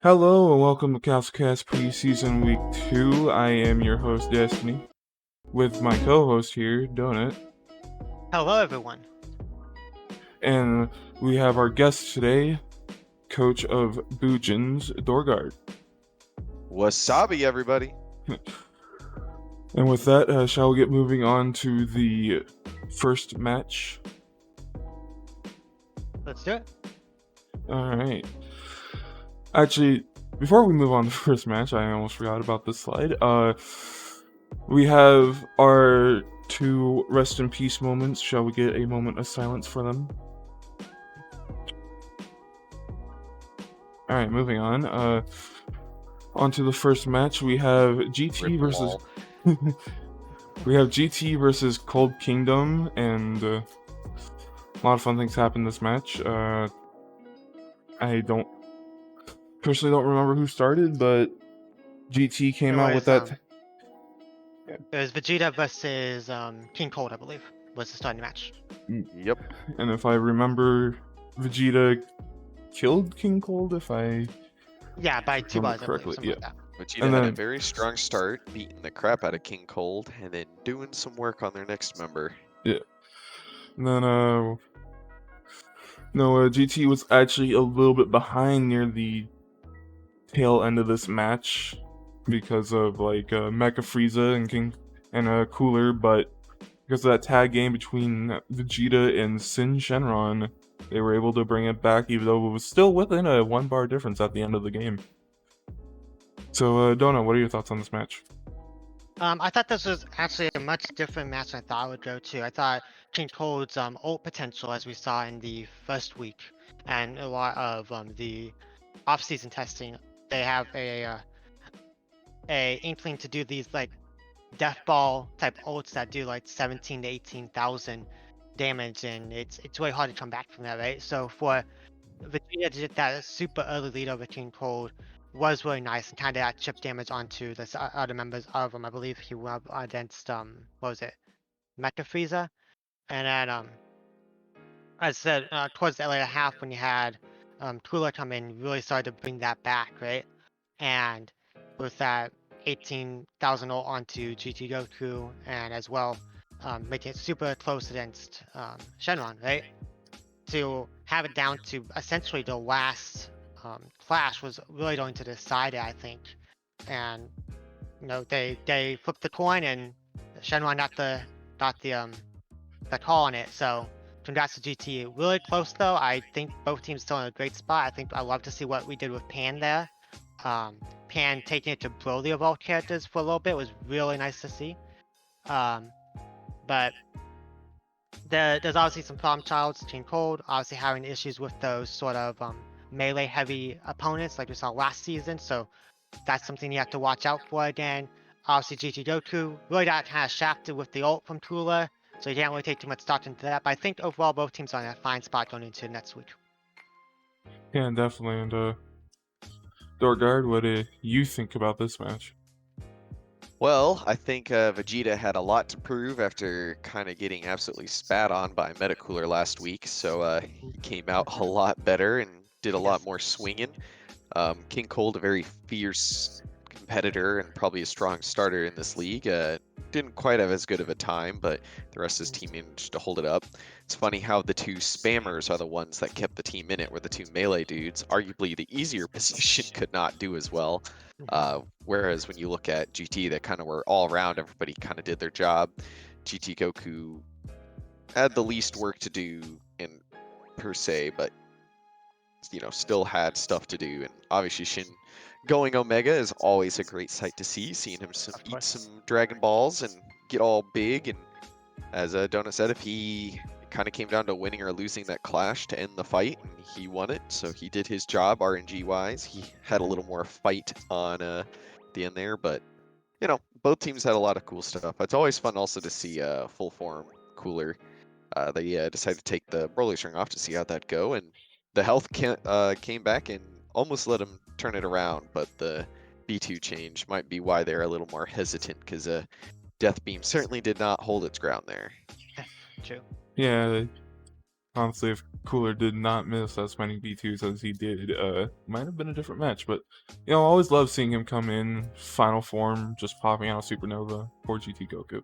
Hello and welcome to Cast Preseason Week 2. I am your host, Destiny, with my co-host here, Donut. Hello, everyone. And we have our guest today, coach of Bujin's, Doorguard. Wasabi, everybody. And with that, shall we get moving on to the first match? Let's do it. Alright. Actually, before we move on to the first match, I almost forgot about this slide. We have our two rest in peace moments. Shall we get a moment of silence for them? Alright, moving on. On to the first match. We have GT versus we have GT versus Cold Kingdom, and a lot of fun things happened this match. I personally don't remember who started, but GT came out with that. It was Vegeta versus King Cold, I believe, was the starting match. Yep. And if I remember, Vegeta killed King Cold, Yeah, by 2 bars, correctly. I believe, like Vegeta had a very strong start, beating the crap out of King Cold, and then doing some work on their next member. Yeah. And then, GT was actually a little bit behind near the tail end of this match because of like Mecha Frieza and King and Cooler, but because of that tag game between Vegeta and Sin Shenron, they were able to bring it back, even though it was still within a 1-bar difference at the end of the game. So, Donna, what are your thoughts on this match? I thought this was actually a much different match than I thought it would go to. I thought King Cold's ult potential, as we saw in the first week, and a lot of the off-season testing, they have a inkling to do these like death ball type ults that do like 17 to 18,000 damage, and it's really hard to come back from that, right? So for Vegeta to get that super early lead over King Cold was really nice, and kind of got chip damage onto the other members of him. I believe he went up against what was it, Mecha Frieza, and then as I said, towards the later half when you had Cooler come in, really started to bring that back, right? And with that 18,000 ult onto GT Goku, and as well making it super close against Shenron, right? To have it down to essentially the last clash was really going to decide it, I think. And they flipped the coin, and Shenron got the call on it. So congrats to GT. Really close though. I think both teams still in a great spot. I love to see what we did with Pan there. Pan taking it to blow the evolved characters for a little bit was really nice to see. But there's obviously some problem childs, King Cold, obviously having issues with those sort of melee heavy opponents like we saw last season. So that's something you have to watch out for again. Obviously GT Goku really got kind of shafted with the ult from Cooler, so you can't really take too much stock into that. But I think overall both teams are in a fine spot going into next week. Yeah, definitely. And Doorguard, what do you think about this match? Well, I think Vegeta had a lot to prove after kind of getting absolutely spat on by Metacooler last week, so he came out a lot better and did a lot more swinging. King Cold, a very fierce competitor and probably a strong starter in this league, didn't quite have as good of a time, but the rest of his team managed to hold it up. It's funny how the two spammers are the ones that kept the team in it, where the two melee dudes, arguably the easier position, could not do as well. Whereas when you look at GT, they kind of were all around, everybody kind of did their job. GT Goku had the least work to do in per se, but still had stuff to do. And obviously Shin going Omega is always a great sight to see, seeing him eat some Dragon Balls and get all big. And as Donut said, if he kind of came down to winning or losing that clash to end the fight, and he won it, so he did his job RNG wise. He had a little more fight on the end there, but both teams had a lot of cool stuff. It's always fun also to see full form Cooler. They decided to take the Broly string off to see how that go, and the health came back and almost let him turn it around, but the B2 change might be why they're a little more hesitant, because Death Beam certainly did not hold its ground there. True. Yeah, Honestly, if Cooler did not miss as many B2s as he did, might have been a different match. But I always love seeing him come in final form, just popping out Supernova for GT Goku.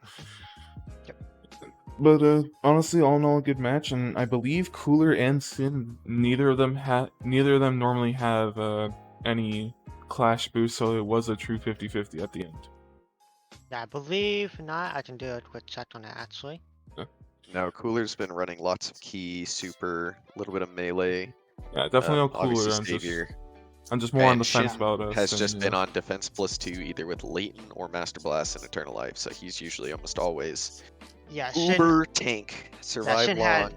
But honestly, all in all, a good match, and I believe Cooler and Sin, neither of them normally have any clash boost, so it was a true 50-50 at the end. Yeah, I believe not. I can do a quick check on that actually. No, Cooler's been running lots of key, super, a little bit of melee. Yeah, definitely no Obviously Cooler. Savior. I'm just more on And the fence Shin about has Sin, just yeah. been on defense +2 either with Leighton or Master Blast and Eternal Life, so he's usually almost always Yeah, uber tank, survive Shin long.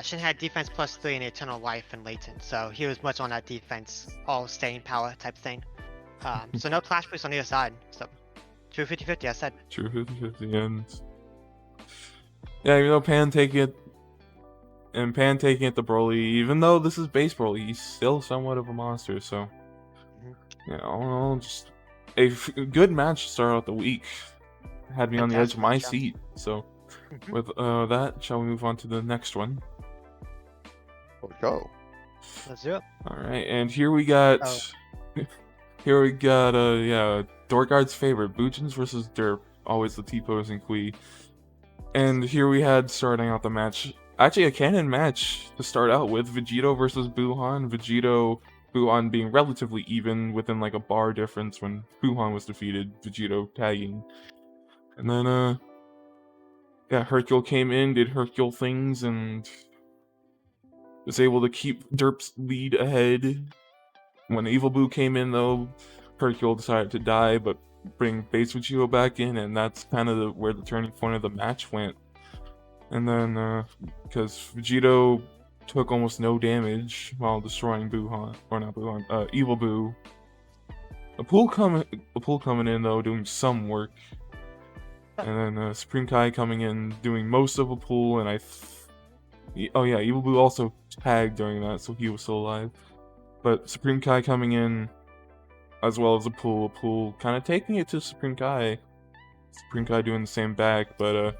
Shin had defense +3 and Eternal Life and Latent, so he was much on that defense, all staying power type thing. So no clash boost on either side. So true 50-50, I said. True 50-50, and yeah, even though Pan taking it to Broly, even though this is base Broly, he's still somewhat of a monster. So yeah, all in all, just a good match to start out the week. Had me on the edge of my seat. So with that, shall we move on to the next one? We'll go. Let's do it. All right, and here we got Doorguard's favorite, Bujins versus Derp, always the T-pose and Kui. And here we had, starting out the match, actually a canon match to start out with, Vegito versus Buhan. Buhan being relatively even, within like a bar difference when Buhan was defeated, Vegito tagging. And then Hercule came in, did Hercule things, and was able to keep Derp's lead ahead. When Evil Boo came in, though, Hercule decided to die, but bring base Vegito back in, and that's kind of where the turning point of the match went. And then, because Vegito took almost no damage while destroying Evil Boo. A pool coming in, though, doing some work. And then Supreme Kai coming in, doing most of a pool, and Evil Boo also tagged during that, so he was still alive. But Supreme Kai coming in, as well as a pool kind of taking it to Supreme Kai. Supreme Kai doing the same back, but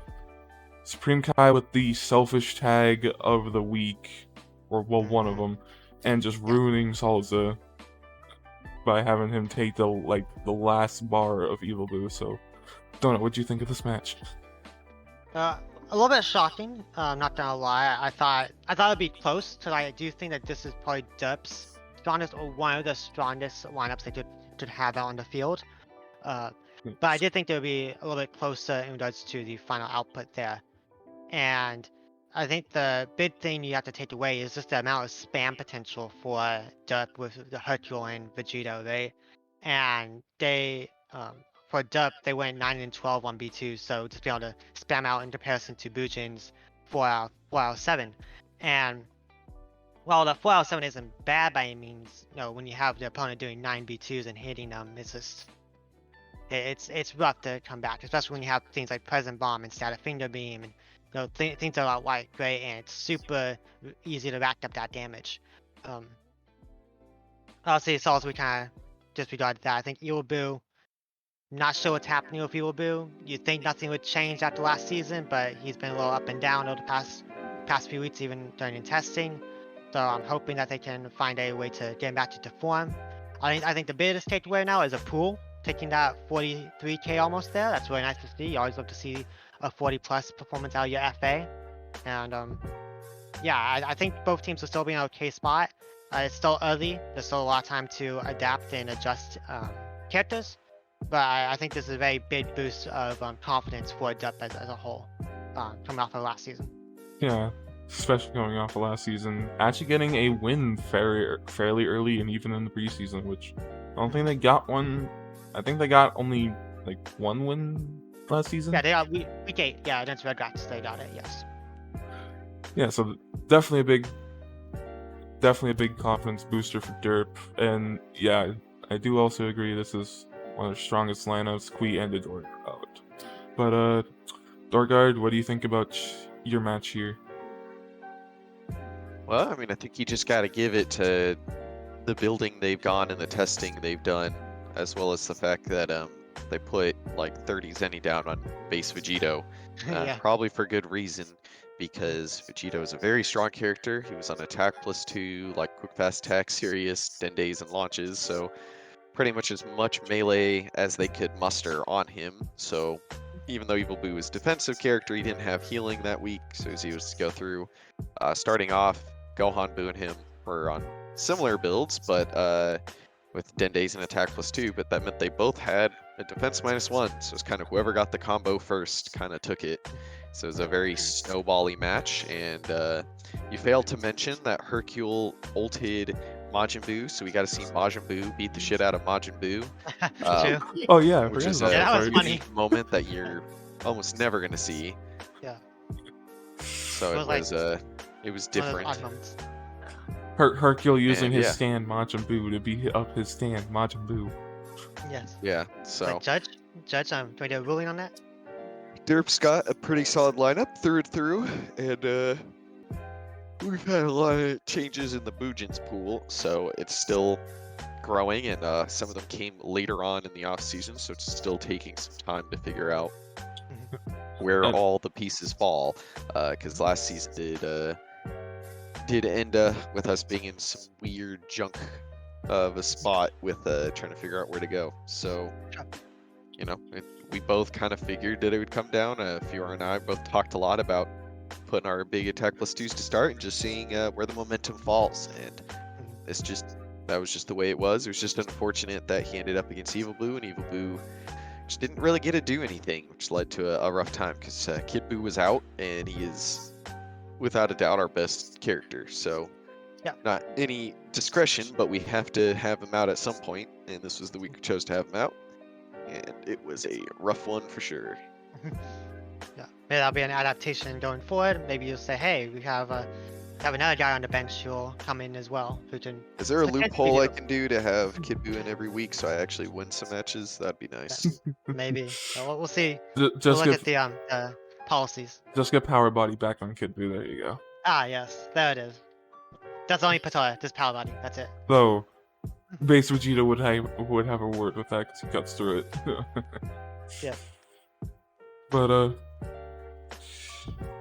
Supreme Kai with the selfish tag of the week, or well, one of them, and just ruining Salza by having him take the last bar of Evil Boo. So, don't know, what do you think of this match? A little bit shocking. Not gonna lie. I thought it'd be close, because I do think that this is probably Derp's strongest, or one of the strongest lineups they could have out on the field. But I did think they would be a little bit closer in regards to the final output there. And I think the big thing you have to take away is just the amount of spam potential for Derp with the Hercule and Vegito. For Derp, they went 9-12 on B2, so just be able to spam out in comparison to Bujin's 4 out of 7. And while the 4 out of 7 isn't bad by any means, when you have the opponent doing 9 B2s and hitting them, it's just it's rough to come back, especially when you have things like Present Bomb instead of Finger Beam, and things are a lot like great, and it's super easy to rack up that damage. Obviously, it's also we kind of disregarded that. I think Evil Boo, not sure what's happening with Evil Boo. You'd think nothing would change after last season, but he's been a little up and down over the past few weeks, even during testing. So I'm hoping that they can find a way to get him back to form. I think the biggest takeaway now is a pool, taking that 43k almost there. That's really nice to see. You always love to see a 40+ performance out of your FA. And I think both teams will still be in an okay spot. It's still early. There's still a lot of time to adapt and adjust characters. But I think this is a very big boost of confidence for Derp as a whole, coming off of last season. Yeah, especially coming off of last season. Actually getting a win fairly early, and even in the preseason, which I don't think they got one. I think they got only like one win last season. Yeah, they got week 8. Yeah, against Rugrats, they got it. Yes. Yeah, so definitely a big confidence booster for Derp, and yeah, I do also agree this is one of the strongest lineups Kui and the Doorguard out. But Doorguard, what do you think about your match here? Well, I mean, I think you just got to give it to the building they've gone and the testing they've done, as well as the fact that they put like 30 Zenny down on base Vegito, Yeah. probably for good reason. because Vegeta was a very strong character. He was on attack +2, like quick fast attack, serious, dendays, and launches. So pretty much as much melee as they could muster on him. So even though Evil Boo was a defensive character, he didn't have healing that week, so he was to go through. Starting off, Gohan, Boo, and him were on similar builds, but with dendays and attack +2, but that meant they both had a defense -1, so it's kind of whoever got the combo first kind of took it. So it was a very snowbally match, and you failed to mention that Hercule ulted Majin Buu, so we got to see Majin Buu beat the shit out of Majin Buu, True. Oh yeah, I which forgot is about a that was part. funny. moment that you're almost never gonna see. Yeah. So It it was like was it was One of those different. odd moments. Hercule using And, his yeah. stand Majin Buu to beat up his stand Majin Buu. Yes. Yeah. So Like Judge, do I get a ruling on that? Derp's got a pretty solid lineup through and through, and we've had a lot of changes in the Boojins pool, so it's still growing, and some of them came later on in the off season, so it's still taking some time to figure out where And- all the pieces fall. Because last season did end with us being in some weird junk of a spot with trying to figure out where to go. So, you know, we both kind of figured that it would come down. Fiora and I both talked a lot about putting our big attack +2s to start and just seeing where the momentum falls. And that was just the way it was. It was just unfortunate that he ended up against Evil Boo, and Evil Boo just didn't really get to do anything, which led to a rough time because Kid Boo was out, and he is without a doubt our best character. So, Yeah. not any discretion, but we have to have him out at some point, and this was the week we chose to have him out, and it was a rough one for sure. Yeah. Maybe that'll be an adaptation going forward. Maybe you'll say, hey, we have another guy on the bench who'll come in as well, who can. Is there a Potentially loophole I do- can do to have Kid Boo in every week so I actually win some matches? That'd be nice. Maybe. So we'll see. Ju- We'll Just look get at the policies. just get Power Body back on Kid Buu. There you go. Ah, yes, there it is. That's the only Patella, just Power Body. That's it. Though, Base Vegeta would have a word with that because he cuts through it. Yeah. But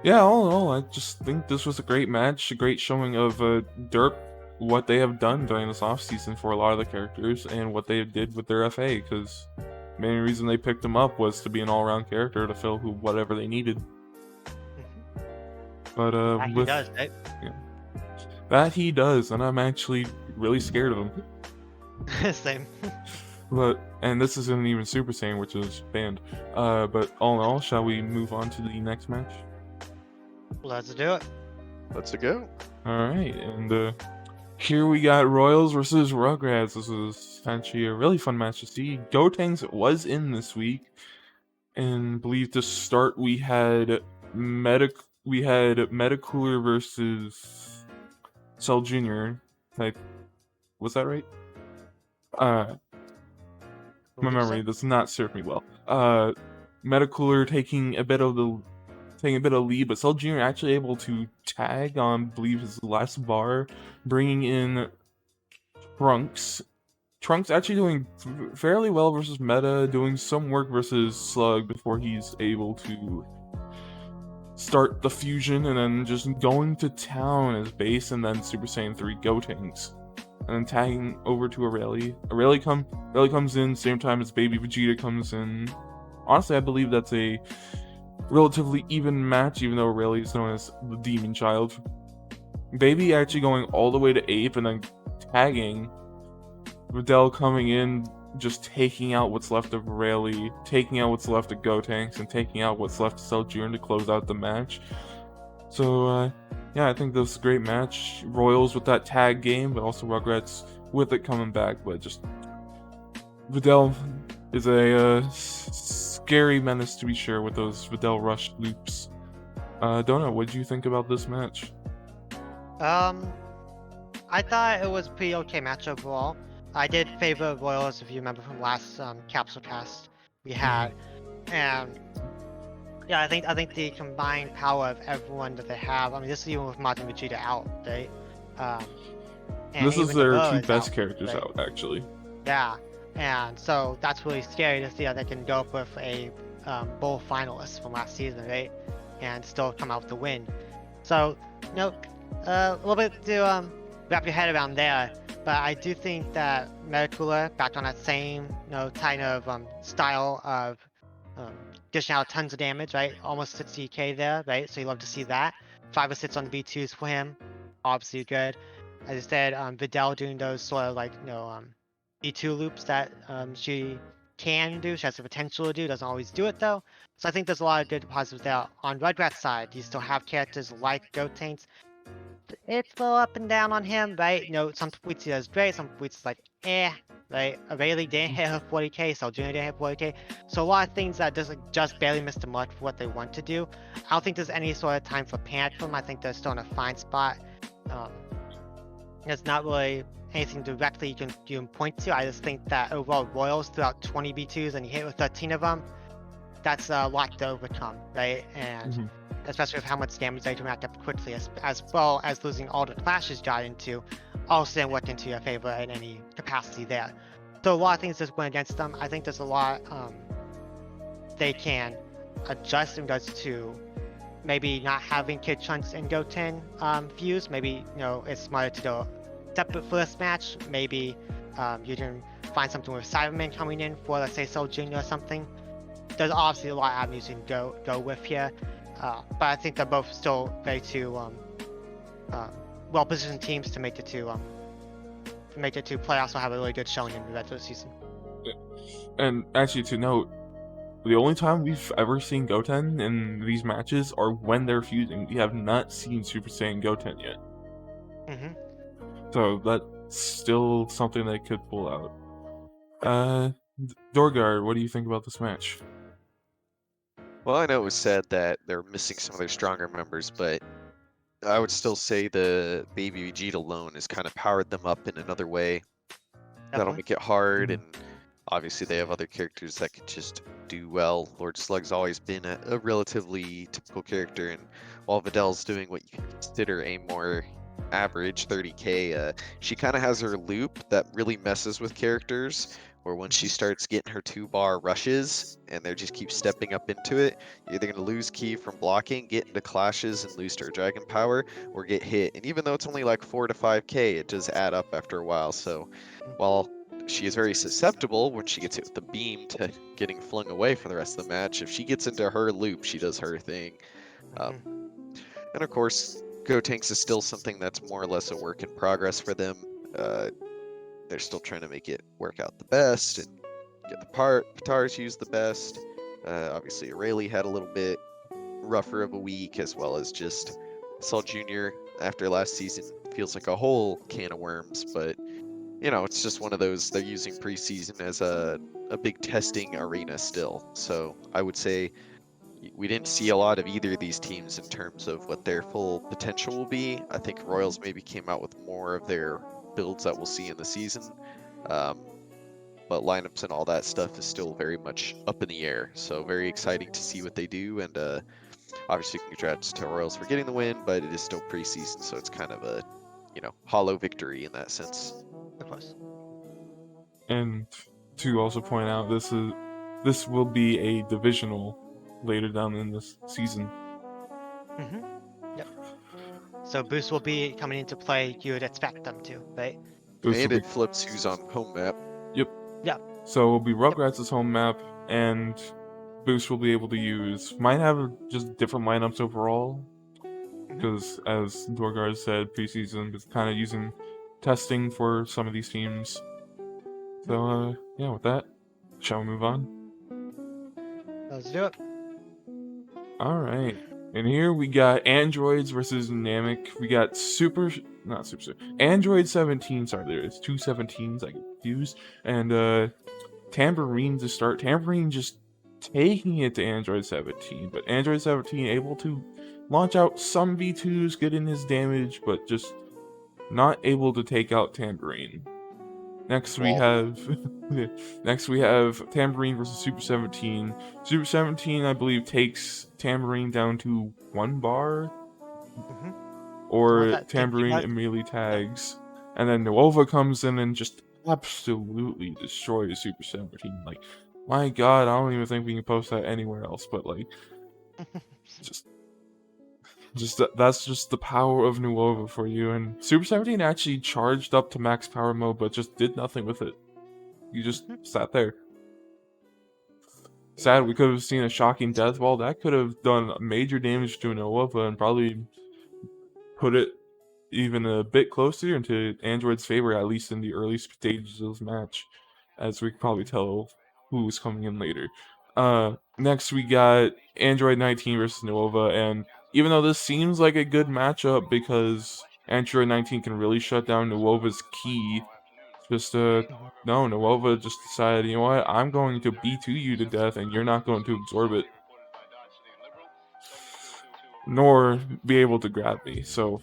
yeah, all in all, I just think this was a great match, a great showing of Derp, what they have done during this offseason for a lot of the characters, and what they did with their FA, because the main reason they picked him up was to be an all-around character to fill whatever they needed. But He with does, right? that he does, and I'm actually really scared of him. Same. And this isn't even Super Saiyan, which is banned. But all in all, shall we move on to the next match? Let's do it. Let's go. Alright, and here we got Royals versus Rugrats. This is actually a really fun match to see. Gotenks was in this week, and I believe to start we had Metacooler versus Cell Jr. Was that right? My memory does not serve me well. Metacooler taking a bit of lead, but Cell Jr. actually able to tag on, I believe, his last bar, bringing in Trunks. Trunks actually doing fairly well versus Meta, doing some work versus Slug before he's able to start the fusion, and then just going to town as base, and then Super Saiyan 3 Gotenks. And then tagging over to Aurelie. Aurelie comes in same time as Baby Vegeta comes in. Honestly, I believe that's a relatively even match, even though Aurelie is known as the Demon Child. Baby actually going all the way to Ape, and then tagging. Videl coming in, just taking out what's left of Aurelie, taking out what's left of Gotenks, and taking out what's left of Cell Jr. to close out the match. So, yeah, I think this is a great match. Royals with that tag game, but also Rugrats with it coming back. But just Videl is a scary menace to be sure with those Videl rush loops. Donut, what did you think about this match? I thought it was a pretty okay match overall. I did favor Royals, if you remember from last Capsule Cast we had, and yeah, I think the combined power of everyone that they have. I mean, this is even with Majin Vegeta out, right? And This is even their Naboo two is best out, characters right? out, actually. Yeah, and so that's really scary to see how they can go up with a bowl finalist from last season, right? And still come out with the win. So, a little bit to wrap your head around there. But I do think that Metacooler, back on that same, kind of style of dishing out tons of damage, right? Almost 60k there, right? So you love to see that. 5 or 6 on the V2s for him, obviously good. As I said, Videl doing those sort of like, V2 loops that she can do, she has the potential to do, doesn't always do it though. So I think there's a lot of good positives there. On Rugrats' side, you still have characters like Gotenks. It's a little up and down on him, right? Some tweets he does great, some tweets like, right? Rayleigh didn't hit her 40k, so Junior didn't hit 40k. So a lot of things that just barely missed the mark for what they want to do. I don't think there's any sort of time for panic for them. I think they're still in a fine spot. There's not really anything directly you can point to. I just think that overall Royals throughout 20 B2s and you hit with 13 of them, that's a lot to overcome, right? And especially with how much damage they can rack up quickly, as well as losing all the clashes got into, also then worked into your favor in any capacity there. So a lot of things just went against them. I think there's a lot they can adjust in regards to maybe not having Kid Chunks and Goten fuse. Maybe it's smarter to go separate for this match. Maybe you can find something with Cyberman coming in for, let's say, Soul Junior or something. There's obviously a lot of avenues you can go with here, but I think they're both still very two well-positioned teams to make it to playoffs or have a really good showing in the regular season. And actually, to note, the only time we've ever seen Goten in these matches are when they're fusing. We have not seen Super Saiyan Goten yet. So that's still something they could pull out. Doorguard, what do you think about this match? Well, I know it was said that they're missing some of their stronger members, but I would still say the Baby Vegeta alone has kind of powered them up in another way. That'll make it hard, and obviously they have other characters that could just do well. Lord Slug's always been a relatively typical character, and while Videl's doing what you can consider a more average 30k, she kind of has her loop that really messes with characters, where once she starts getting her 2-bar rushes and they just keep stepping up into it, you're either going to lose ki from blocking, get into clashes and lose to her dragon power, or get hit. And even though it's only like 4 to 5k, it does add up after a while. So while she is very susceptible when she gets hit with the beam to getting flung away for the rest of the match, if she gets into her loop, she does her thing. And of course, Gotenks is still something that's more or less a work in progress for them. They're still trying to make it work out the best and get the Patars used the best. Obviously, Rayleigh had a little bit rougher of a week, as well as just Saul Jr. after last season feels like a whole can of worms. But it's just one of those. They're using preseason as a big testing arena still. So I would say we didn't see a lot of either of these teams in terms of what their full potential will be. I think Royals maybe came out with more of their builds that we'll see in the season, but lineups and all that stuff is still very much up in the air, so very exciting to see what they do. And obviously congrats to Royals for getting the win, but it is still preseason, so it's kind of a hollow victory in that sense. Of course. And to also point out, this will be a divisional later down in this season. Yep. So Boost will be coming into play. You would expect them to, right? And it flips who's on home map. Yep. Yeah. So it'll be Rugrats' home map, and Boost will be able to use. Might have just different lineups overall, because as Doorguard said, preseason is kind of using testing for some of these teams. So yeah, with that, shall we move on? Let's do it. All right. And here we got Androids versus Namek. We got Android 17. Sorry, there's two 17s. I get confused. And Tambourine to start. Tambourine just taking it to Android 17. But Android 17 able to launch out some V2s, get in his damage, but just not able to take out Tambourine. Next we have Tambourine versus Super 17. Super 17, I believe, takes Tambourine down to 1 bar, or Tambourine immediately tags, and then Nova comes in and just absolutely destroys Super 17. Like, my God, I don't even think we can post that anywhere else. But like, just That's just the power of Nuova for you. And Super 17 actually charged up to max power mode, but just did nothing with it. You just sat there. Sad, we could have seen a shocking death ball. That could have done major damage to Nuova and probably put it even a bit closer into Android's favor, at least in the early stages of the match, as we could probably tell who was coming in later. Next we got Android 19 versus Nuova, and even though this seems like a good matchup because Android 19 can really shut down Nuova's key, just no, Nuova just decided, you know what, I'm going to B2 you to death and you're not going to absorb it. Nor be able to grab me, so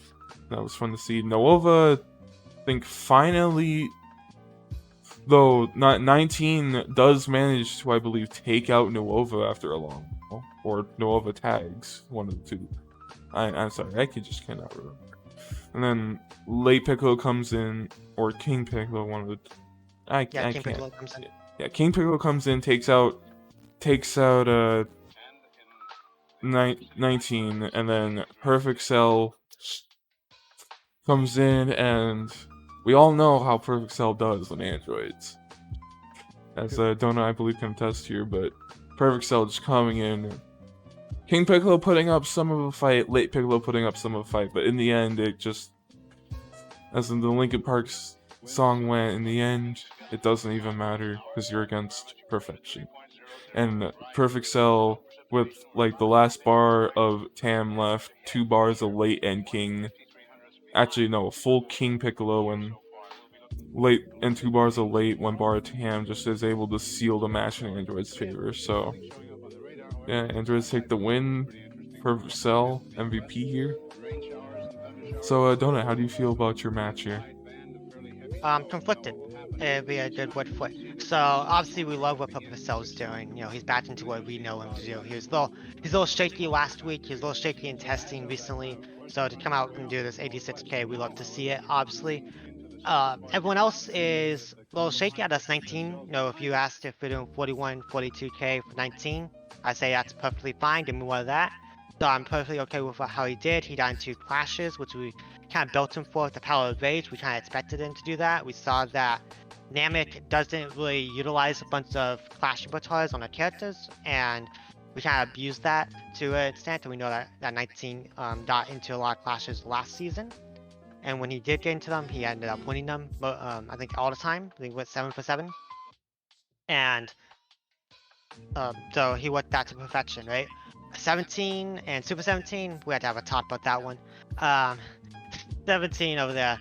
that was fun to see. Nuova, I think finally, though, 19 does manage to, I believe, take out Nuova after a long while. Or Nuova tags, one of the two. I'm sorry, I just cannot remember. And then Late Piccolo comes in, or King Piccolo, one of the... King can't. Piccolo comes in. Yeah, King Piccolo comes in, takes out 19, and then Perfect Cell comes in, and we all know how Perfect Cell does on androids. As Dona, I believe, can attest here, but Perfect Cell just coming in. King Piccolo putting up some of a fight, Late Piccolo putting up some of a fight, but in the end, it just, as in the Linkin Park's song went, in the end, it doesn't even matter, because you're against perfection. And Perfect Cell, with like the last bar of Tam left, 2 bars of Late and King. Actually, no, a full King Piccolo and Late and 2 bars of Late, 1 bar of Tam, just is able to seal the match in Android's favor. So, yeah, Androids take the win. Perfect Cell, MVP here. So, Donut, how do you feel about your match here? Conflicted. It'd be a good word for it. So obviously we love what Perfect Cell's doing. You know, he's back into what we know him to do. He's a little shaky last week. He was a little shaky in testing recently. So to come out and do this 86k, we love to see it. Obviously, everyone else is a little shaky at us 19. You know, if you asked if we're doing 41, 42k for 19, I say that's perfectly fine. Give me more of that. So I'm perfectly okay with how he did. He got into clashes, which we kind of built him for with the Power of Rage. We kind of expected him to do that. We saw that Namek doesn't really utilize a bunch of clash repertoires on our characters, and we kind of abused that to an extent, and we know that 19 got into a lot of clashes last season. And when he did get into them, he ended up winning them, I think all the time. I think it went 7 for 7. And so he worked that to perfection, right? 17 and Super 17, we had to have a talk about that one. 17 over there,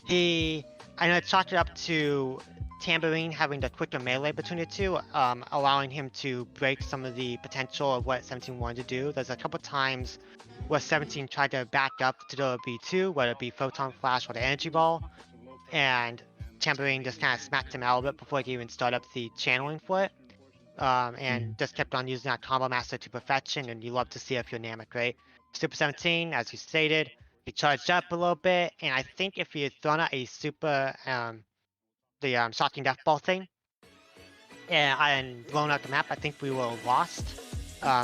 I know, chalked it up to Tambourine having the quicker melee between the two, allowing him to break some of the potential of what 17 wanted to do. There's a couple times where 17 tried to back up to the B2, whether it be Photon Flash or the Energy Ball, and Tambourine just kind of smacked him out a bit before he could even start up the channeling for it. And just kept on using that combo master to perfection, and you love to see if you're Namek, right? Super 17, as you stated, he charged up a little bit, and I think if he had thrown out a super, the shocking death ball thing, and blown out the map, I think we would have lost,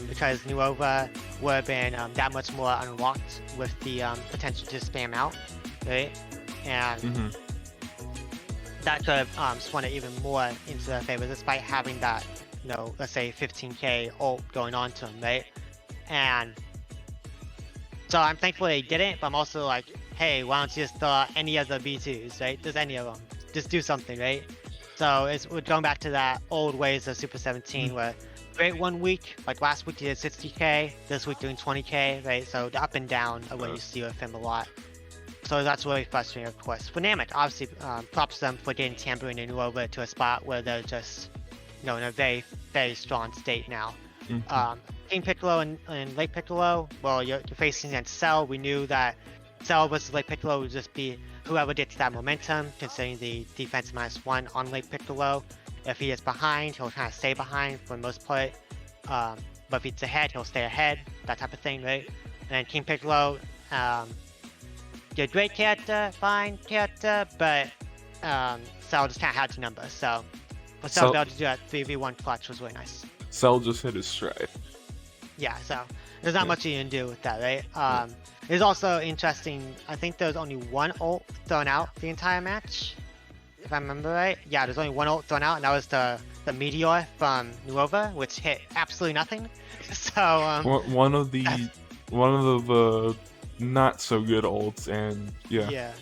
because Nuova would have been that much more unlocked with the potential to spam out, right? And that could have spun it even more into their favor, despite having that, you know, let's say 15k ult going on to him, right? And so I'm thankful they didn't, but I'm also like, hey, why don't you just throw any of the B2s, right? Just any of them. Just do something, right? So we're going back to that old ways of Super 17 where great 1 week, like last week he did 60k, this week doing 20k, right? So the up and down are what you see with him a lot. So that's really frustrating, of course. For Namek, obviously, props them for getting Tambourine and Nuova to a spot where they're just, you know, in a very, very strong state now. King Piccolo and Late Piccolo, well, you're facing against Cell. We knew that Cell versus Late Piccolo would just be whoever gets that momentum, considering the defense -1 on Late Piccolo. If he is behind, he'll kind of stay behind for the most part. But if he's ahead, he'll stay ahead, that type of thing, right? And then King Piccolo, you're a great character, fine character, but Cell just kind of had the number. So for Cell to be able to do that 3v1 clutch was really nice. Cell just hit his stride. Yeah, so There's not Yeah. much you can do with that, right? It's also interesting. I think there's only one ult thrown out the entire match, if I remember right. Yeah, there's only one ult thrown out, and that was the meteor from Nuova, which hit absolutely nothing. So One of the not so good ults, and yeah.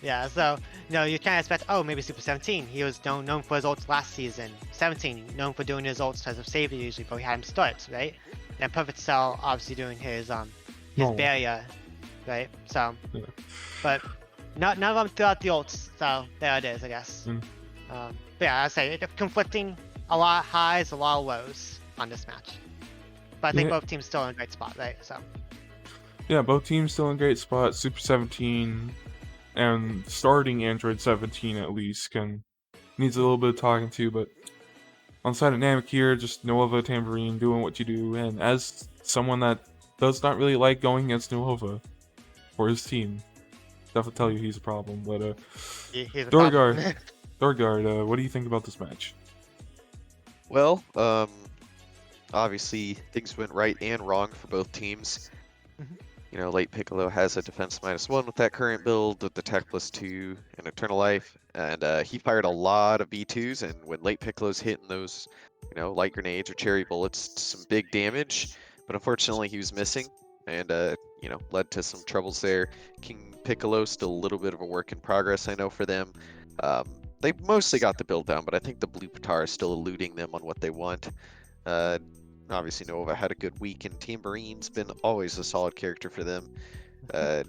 Yeah. So you can't expect. Oh, maybe Super 17. He was known for his ults last season. 17 known for doing his ults as a savior usually, but we had him starts, right? And Perfect Cell obviously doing his Normal. barrier, right? So, Yeah. but none of them threw out the ults. So there it is, I guess. But yeah, I say conflicting. A lot of highs, a lot of lows on this match. But I think Yeah. both teams still in a great spot, right? So. Yeah, both teams still in great spot. Super 17 and starting Android 17 at least needs a little bit of talking to, but on the side of Namek here, just Nuova Tambourine doing what you do, and as someone that does not really like going against Nuova for his team, definitely tell you he's a problem. But He's a Doorguard, problem. Doorguard, what do you think about this match? Well, obviously things went right and wrong for both teams. Late Piccolo has a defense -1 with that current build with the tech +2 and Eternal Life, and he fired a lot of B2s, and when Late Piccolo's hitting those, light grenades or cherry bullets, some big damage, but unfortunately he was missing, and led to some troubles there. King Piccolo still a little bit of a work in progress, I know, for them. They mostly got the build down, but I think the Blue Pitar is still eluding them on what they want. Obviously, Nova had a good week, and Tambourine's been always a solid character for them. And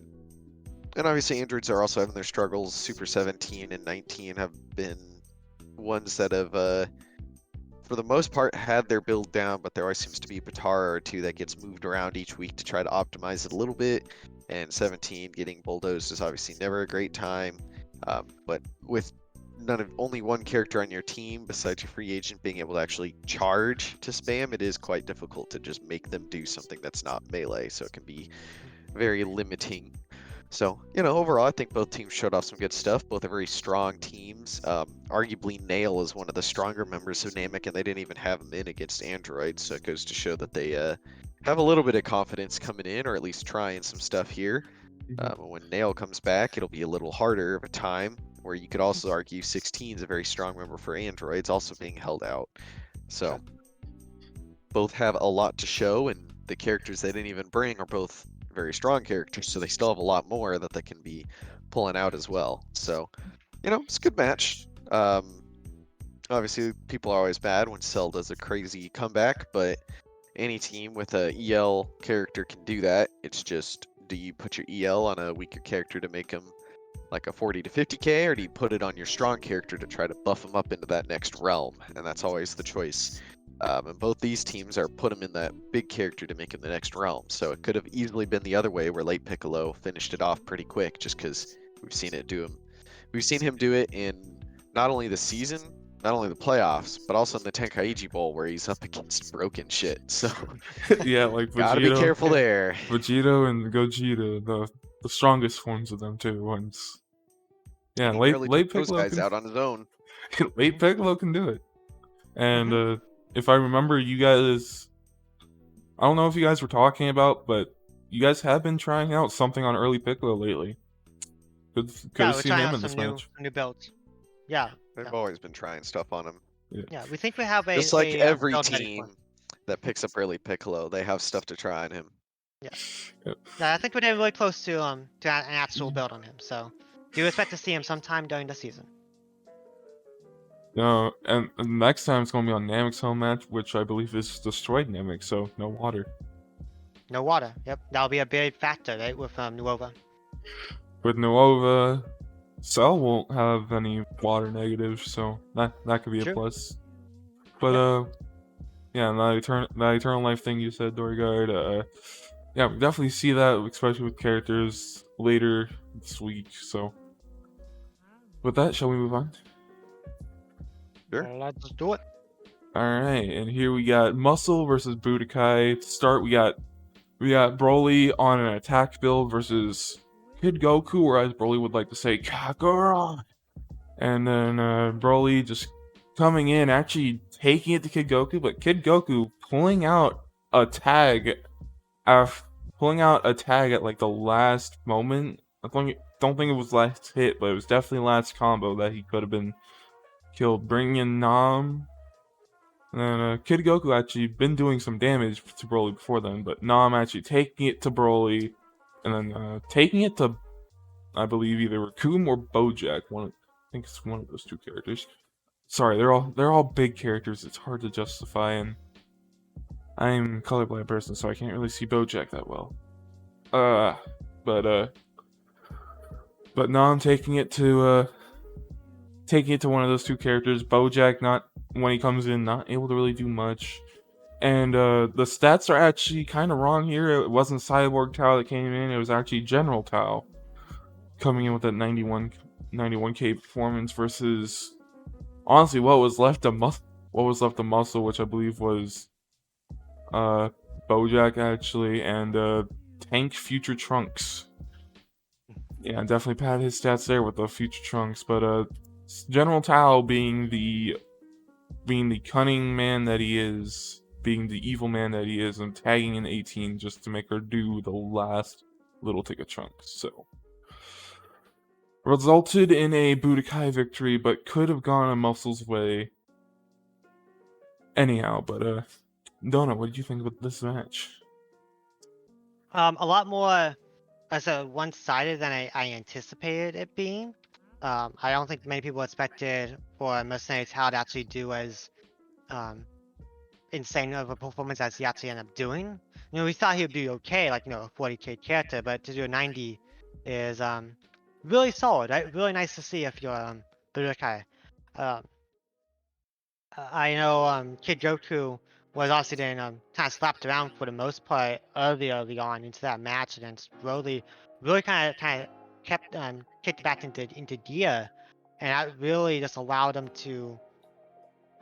obviously, Androids are also having their struggles. Super 17 and 19 have been ones that have, for the most part, had their build down, but there always seems to be a Pitar or two that gets moved around each week to try to optimize it a little bit. And 17 getting bulldozed is obviously never a great time. But with only one character on your team besides your free agent being able to actually charge to spam, it is quite difficult to just make them do something that's not melee, so it can be very limiting. So, overall, I think both teams showed off some good stuff. Both are very strong teams. Arguably, Nail is one of the stronger members of Namek, and they didn't even have him in against Android, so it goes to show that they have a little bit of confidence coming in, or at least trying some stuff here. When Nail comes back, it'll be a little harder of a time, where you could also argue 16 is a very strong member for Androids, also being held out. So both have a lot to show, and the characters they didn't even bring are both very strong characters, so they still have a lot more that they can be pulling out as well. So, it's a good match. Obviously, people are always bad when Cell does a crazy comeback, but any team with a EL character can do that. It's just, do you put your EL on a weaker character to make him like a 40 to 50k, or do you put it on your strong character to try to buff him up into that next realm? And that's always the choice. And both these teams are put him in that big character to make him the next realm. So it could have easily been the other way, where Late Piccolo finished it off pretty quick, just because we've seen it do him. We've seen him do it in not only the season, not only the playoffs, but also in the Tenkaichi Bowl, where he's up against broken shit. So Yeah, like Vegito, gotta be careful there. Vegito and Gogeta, the strongest forms of them too. Once, yeah, He late nearly took those Piccolo guys out on his own. Late Piccolo can do it. And if I remember, you guys, I don't know if you guys were talking about, but you guys have been trying out something on early Piccolo lately. Could Yeah, have we're seen trying him out in this some match. new builds. Yeah. They've always been trying stuff on him. Yeah, we think we have a Just like every build ready for team him. that picks up early Piccolo, they have stuff to try on him. Yep. Yeah, I think we're getting really close to an actual build on him. So do expect to see him sometime during the season. No, and next time it's going to be on Namek's home match, which I believe is destroyed Namek, so no water. No water. Yep, that'll be a big factor, right, with Nuova. With Nuova, Cell won't have any water negatives, so that could be True. a plus. But yeah, the Eternal Life thing you said, Doorguard, yeah, we definitely see that, especially with characters later this week. So with that, shall we move on? Sure. Let's do it. Alright, and here we got Muscle versus Budokai. To start, we got Broly on an attack build versus Kid Goku, or as Broly would like to say, Kakarot. And then Broly just coming in, actually taking it to Kid Goku, but Kid Goku pulling out a tag pulling out a tag at like the last moment. Don't think it was last hit, but it was definitely last combo that he could have been killed. Bringing in Nam. And then Kid Goku actually been doing some damage to Broly before then, but Nam actually taking it to Broly, and then taking it to, I believe, either Raccoon or Bojack. I think it's one of those two characters. Sorry, they're all big characters. It's hard to justify, and I'm a colorblind person, so I can't really see Bojack that well. But Nam taking it to one of those two characters. Bojack, not when he comes in, not able to really do much. And the stats are actually kind of wrong here. It wasn't Cyborg Tao that came in. It was actually General Tao coming in with that 91k performance versus, honestly, what was left of Muscle, which I believe was Bojack actually, and Tank Future Trunks. Yeah, definitely pad his stats there with the Future Trunks, but General Tao being the cunning man that he is, being the evil man that he is, and tagging in 18 just to make her do the last little tick of Trunks. So resulted in a Budokai victory, but could have gone a Muscle's way. Anyhow, but Donna, what did you think about this match? A lot more as a one-sided than I anticipated it being. I don't think many people expected for Mercenary Tao to actually do as insane of a performance as he actually ended up doing. You know, we thought he would be okay, like, you know, a 40k character, but to do a 90 is really solid, right? Really nice to see if you're Budokai. I know Kid Goku was obviously then kind of slapped around for the most part early on into that match against Broly. Really kind of kept kicked back into gear, and that really just allowed him to,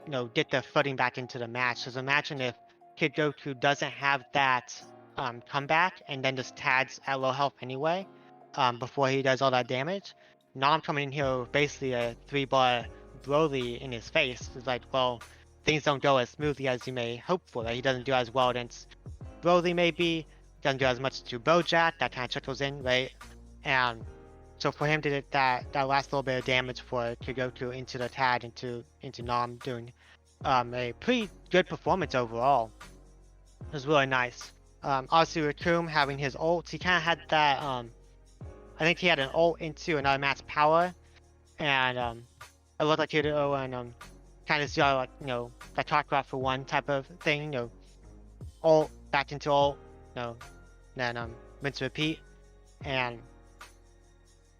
you know, get their footing back into the match. Because imagine if Kid Goku doesn't have that comeback and then just tags at low health anyway, before he does all that damage. Now I'm coming in here with basically a 3-bar Broly in his face. It's like, well, things don't go as smoothly as you may hope for. That he doesn't do as well against Broly, maybe doesn't do as much to Bojack. That kind of trickles in, right? And so for him to get that last little bit of damage for Kid Goku into the tag, into Nam doing a pretty good performance overall. It was really nice. Obviously Raccoon having his ult, he kind of had that. I think he had an ult into another match power, and it looked like he'd and kind of see like, you know, that talk about for one type of thing, you know, ult back into ult, you know, then rinse repeat, and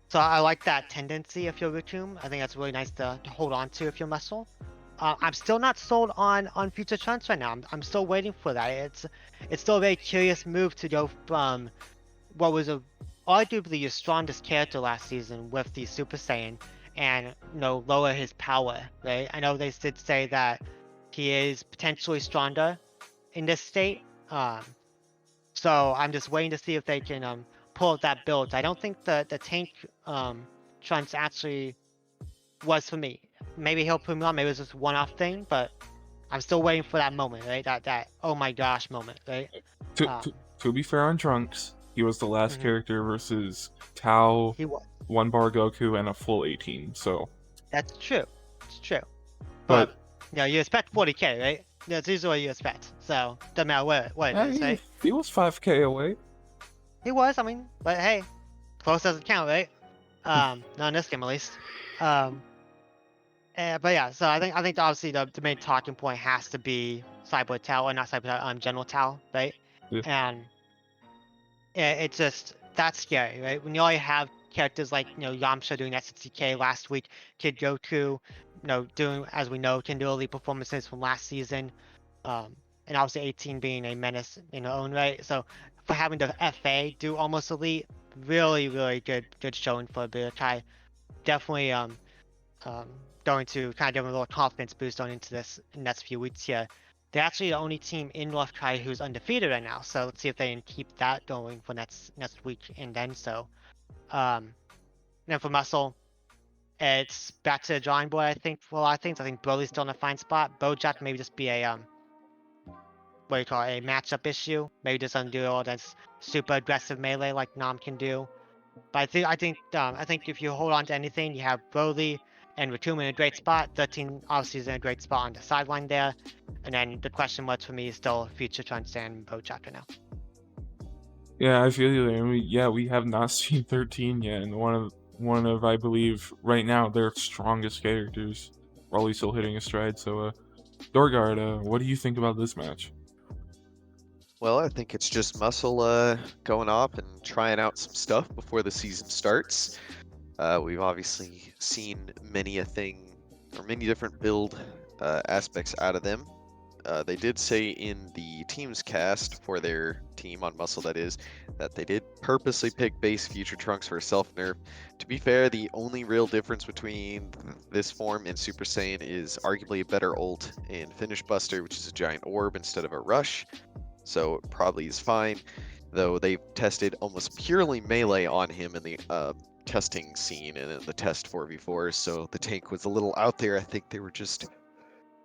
so I like that tendency if you're Raccoon. I think that's really nice to hold on to if you're Muscle. I'm still not sold on Future Trunks right now. I'm still waiting for that. It's still a very curious move to go from what was arguably your strongest character last season with the Super Saiyan, and, you know, lower his power, right? I know they did say that he is potentially stronger in this state. So I'm just waiting to see if they can pull out that build. I don't think the tank Trunks actually was for me. Maybe he'll put me on. Maybe it was just a one-off thing, but I'm still waiting for that moment, right? That oh my gosh moment, right? To be fair on Trunks, he was the last character versus Tao, He was. 1-bar Goku, and a full 18. So That's true. It's true. But you know, you expect 40k, right? That's usually what you expect. So doesn't matter what it is, right? he was 5k away. He was. I mean, but hey, close doesn't count, right? Not in this game at least. But yeah, so I think obviously the main talking point has to be Cyborg Tao, or not Cyborg Tao, General Tao, right? Yeah. And it's just, that's scary, right? When you already have characters like, you know, Yamcha doing SSDK last week, Kid Goku, you know, doing, as we know, can do elite performances from last season, and obviously 18 being a menace in her own right. So for having the FA do almost elite, really good showing for Budokai. Definitely going to kind of give them a little confidence boost going into this next few weeks here. They're actually the only team in North Korea who's undefeated right now, so let's see if they can keep that going for next week and then so. Then for Muscle, it's back to the drawing board, I think, for a lot of things. I think Broly's still in a fine spot. Bojack maybe just be a what do you call it, a matchup issue. Maybe doesn't do all that super aggressive melee like Nam can do. But I think if you hold on to anything, you have Broly and Ratum in a great spot. 13 obviously is in a great spot on the sideline there. And then the question marks for me is still future Transcend and Bojack right now. Yeah, I feel you there. We have not seen 13 yet, and one of I believe right now their strongest characters. Probably still hitting a stride. So, Doorguard, what do you think about this match? Well, I think it's just Muscle going off and trying out some stuff before the season starts. We've obviously seen many different build aspects out of them. They did say in the team's cast for their team on Muscle, that is, that they did purposely pick base Future Trunks for a self nerf. To be fair, the only real difference between this form and Super Saiyan is arguably a better ult in Finish Buster, which is a giant orb instead of a rush. So it probably is fine, though they've tested almost purely melee on him in the testing scene and in the test 4v4, so the tank was a little out there. I think they were just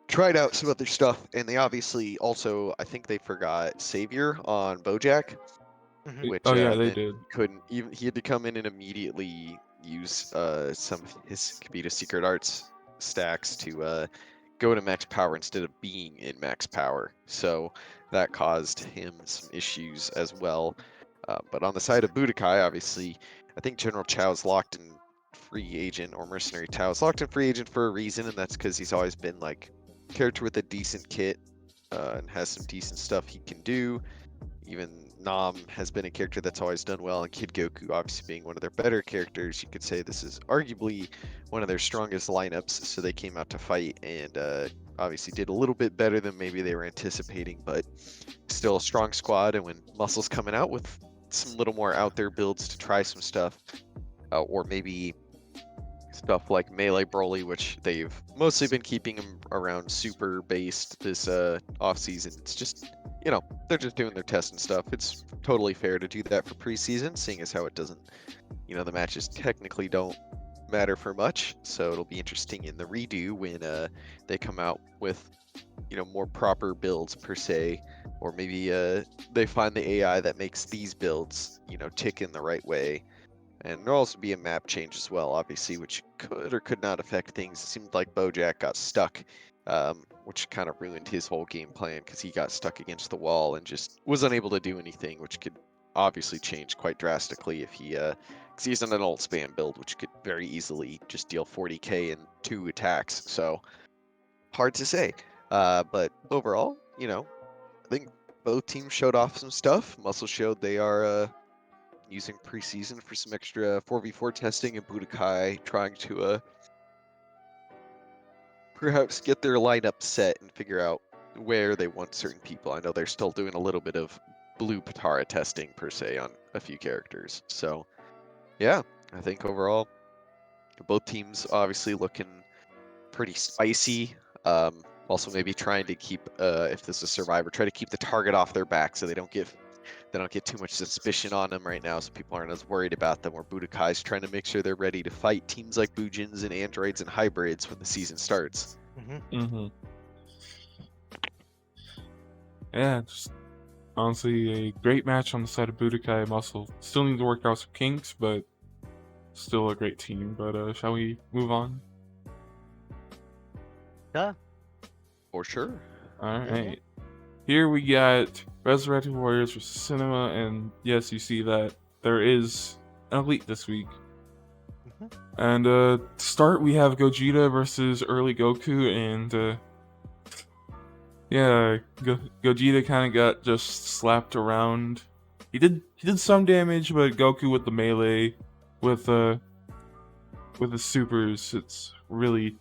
tried out some other stuff, and they obviously also, I think they forgot Savior on Bojack, which they meant did. couldn't even, he had to come in and immediately use some of his Kabita Secret Arts stacks to go to max power instead of being in max power. So that caused him some issues as well. But on the side of Budokai, obviously, I think General Chao's locked in free agent, or Mercenary Tao is locked in free agent for a reason, and that's because he's always been like character with a decent kit and has some decent stuff he can do. Even Nam has been a character that's always done well, and Kid Goku obviously being one of their better characters. You could say this is arguably one of their strongest lineups, so they came out to fight and obviously did a little bit better than maybe they were anticipating, but still a strong squad. And when Muscle's coming out with some little more out there builds to try some stuff, or maybe stuff like Melee Broly, which they've mostly been keeping him around super based this off season. It's just, you know, they're just doing their test and stuff. It's totally fair to do that for preseason, seeing as how it doesn't, you know, the matches technically don't matter for much. So it'll be interesting in the redo when they come out with, you know, more proper builds per se, or maybe they find the AI that makes these builds, you know, tick in the right way. And there'll also be a map change as well, obviously, which could or could not affect things. It seemed like Bojack got stuck, which kind of ruined his whole game plan because he got stuck against the wall and just was unable to do anything, which could obviously change quite drastically if he, because he's in an ult spam build, which could very easily just deal 40k in 2 attacks. So hard to say. But overall, you know, I think both teams showed off some stuff. Muscle showed they are using preseason for some extra 4v4 testing, and Budokai trying to perhaps get their lineup set and figure out where they want certain people. I know they're still doing a little bit of blue Patara testing per se on a few characters. So yeah, I think overall both teams obviously looking pretty spicy. Also maybe trying to keep, if this is a survivor, try to keep the target off their back so they don't get too much suspicion on them right now, so people aren't as worried about them. Where Budokai's trying to make sure they're ready to fight teams like Bujins and Androids and Hybrids when the season starts. Yeah, just honestly a great match on the side of Budokai. Muscle still need to work out some kinks, but still a great team. But shall we move on? Yeah. For sure. All right. Here we got Resurrected Warriors versus Cinema, and yes, you see that there is an elite this week. And to start, we have Gogeta versus early Goku, and yeah, Gogeta kind of got just slapped around. He did some damage, but Goku with the melee, with the supers, it's really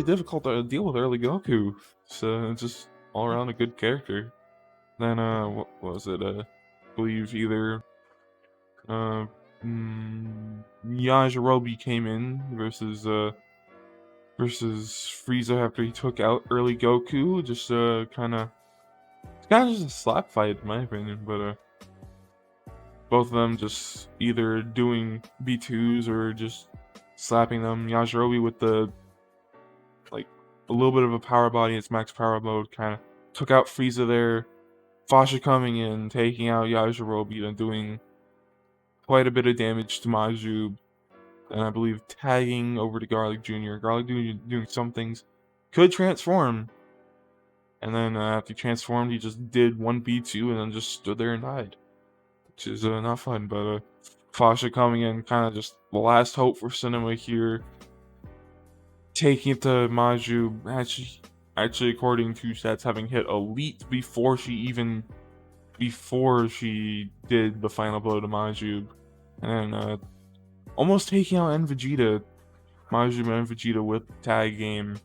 difficult to deal with early Goku. So it's just all around a good character. Then what was it? I believe either Yajirobe came in versus Frieza after he took out early Goku. Just kind of just a slap fight in my opinion, but both of them just either doing B2s or just slapping them. Yajirobe with the a little bit of a power body, it's max power mode, kind of took out Frieza there. Fasha coming in, taking out Yajirobe and doing quite a bit of damage to Majub. And I believe tagging over to Garlic Jr. Garlic Jr. doing some things. Could transform. And then after he transformed, he just did 1v2 and then just stood there and died. Which is not fun, but Fasha coming in, kind of just the last hope for Cinema here. Taking it to Majub, actually according to stats, having hit Elite before she did the final blow to Majub. And almost taking out Vegeta, Majub and Vegeta with the tag game,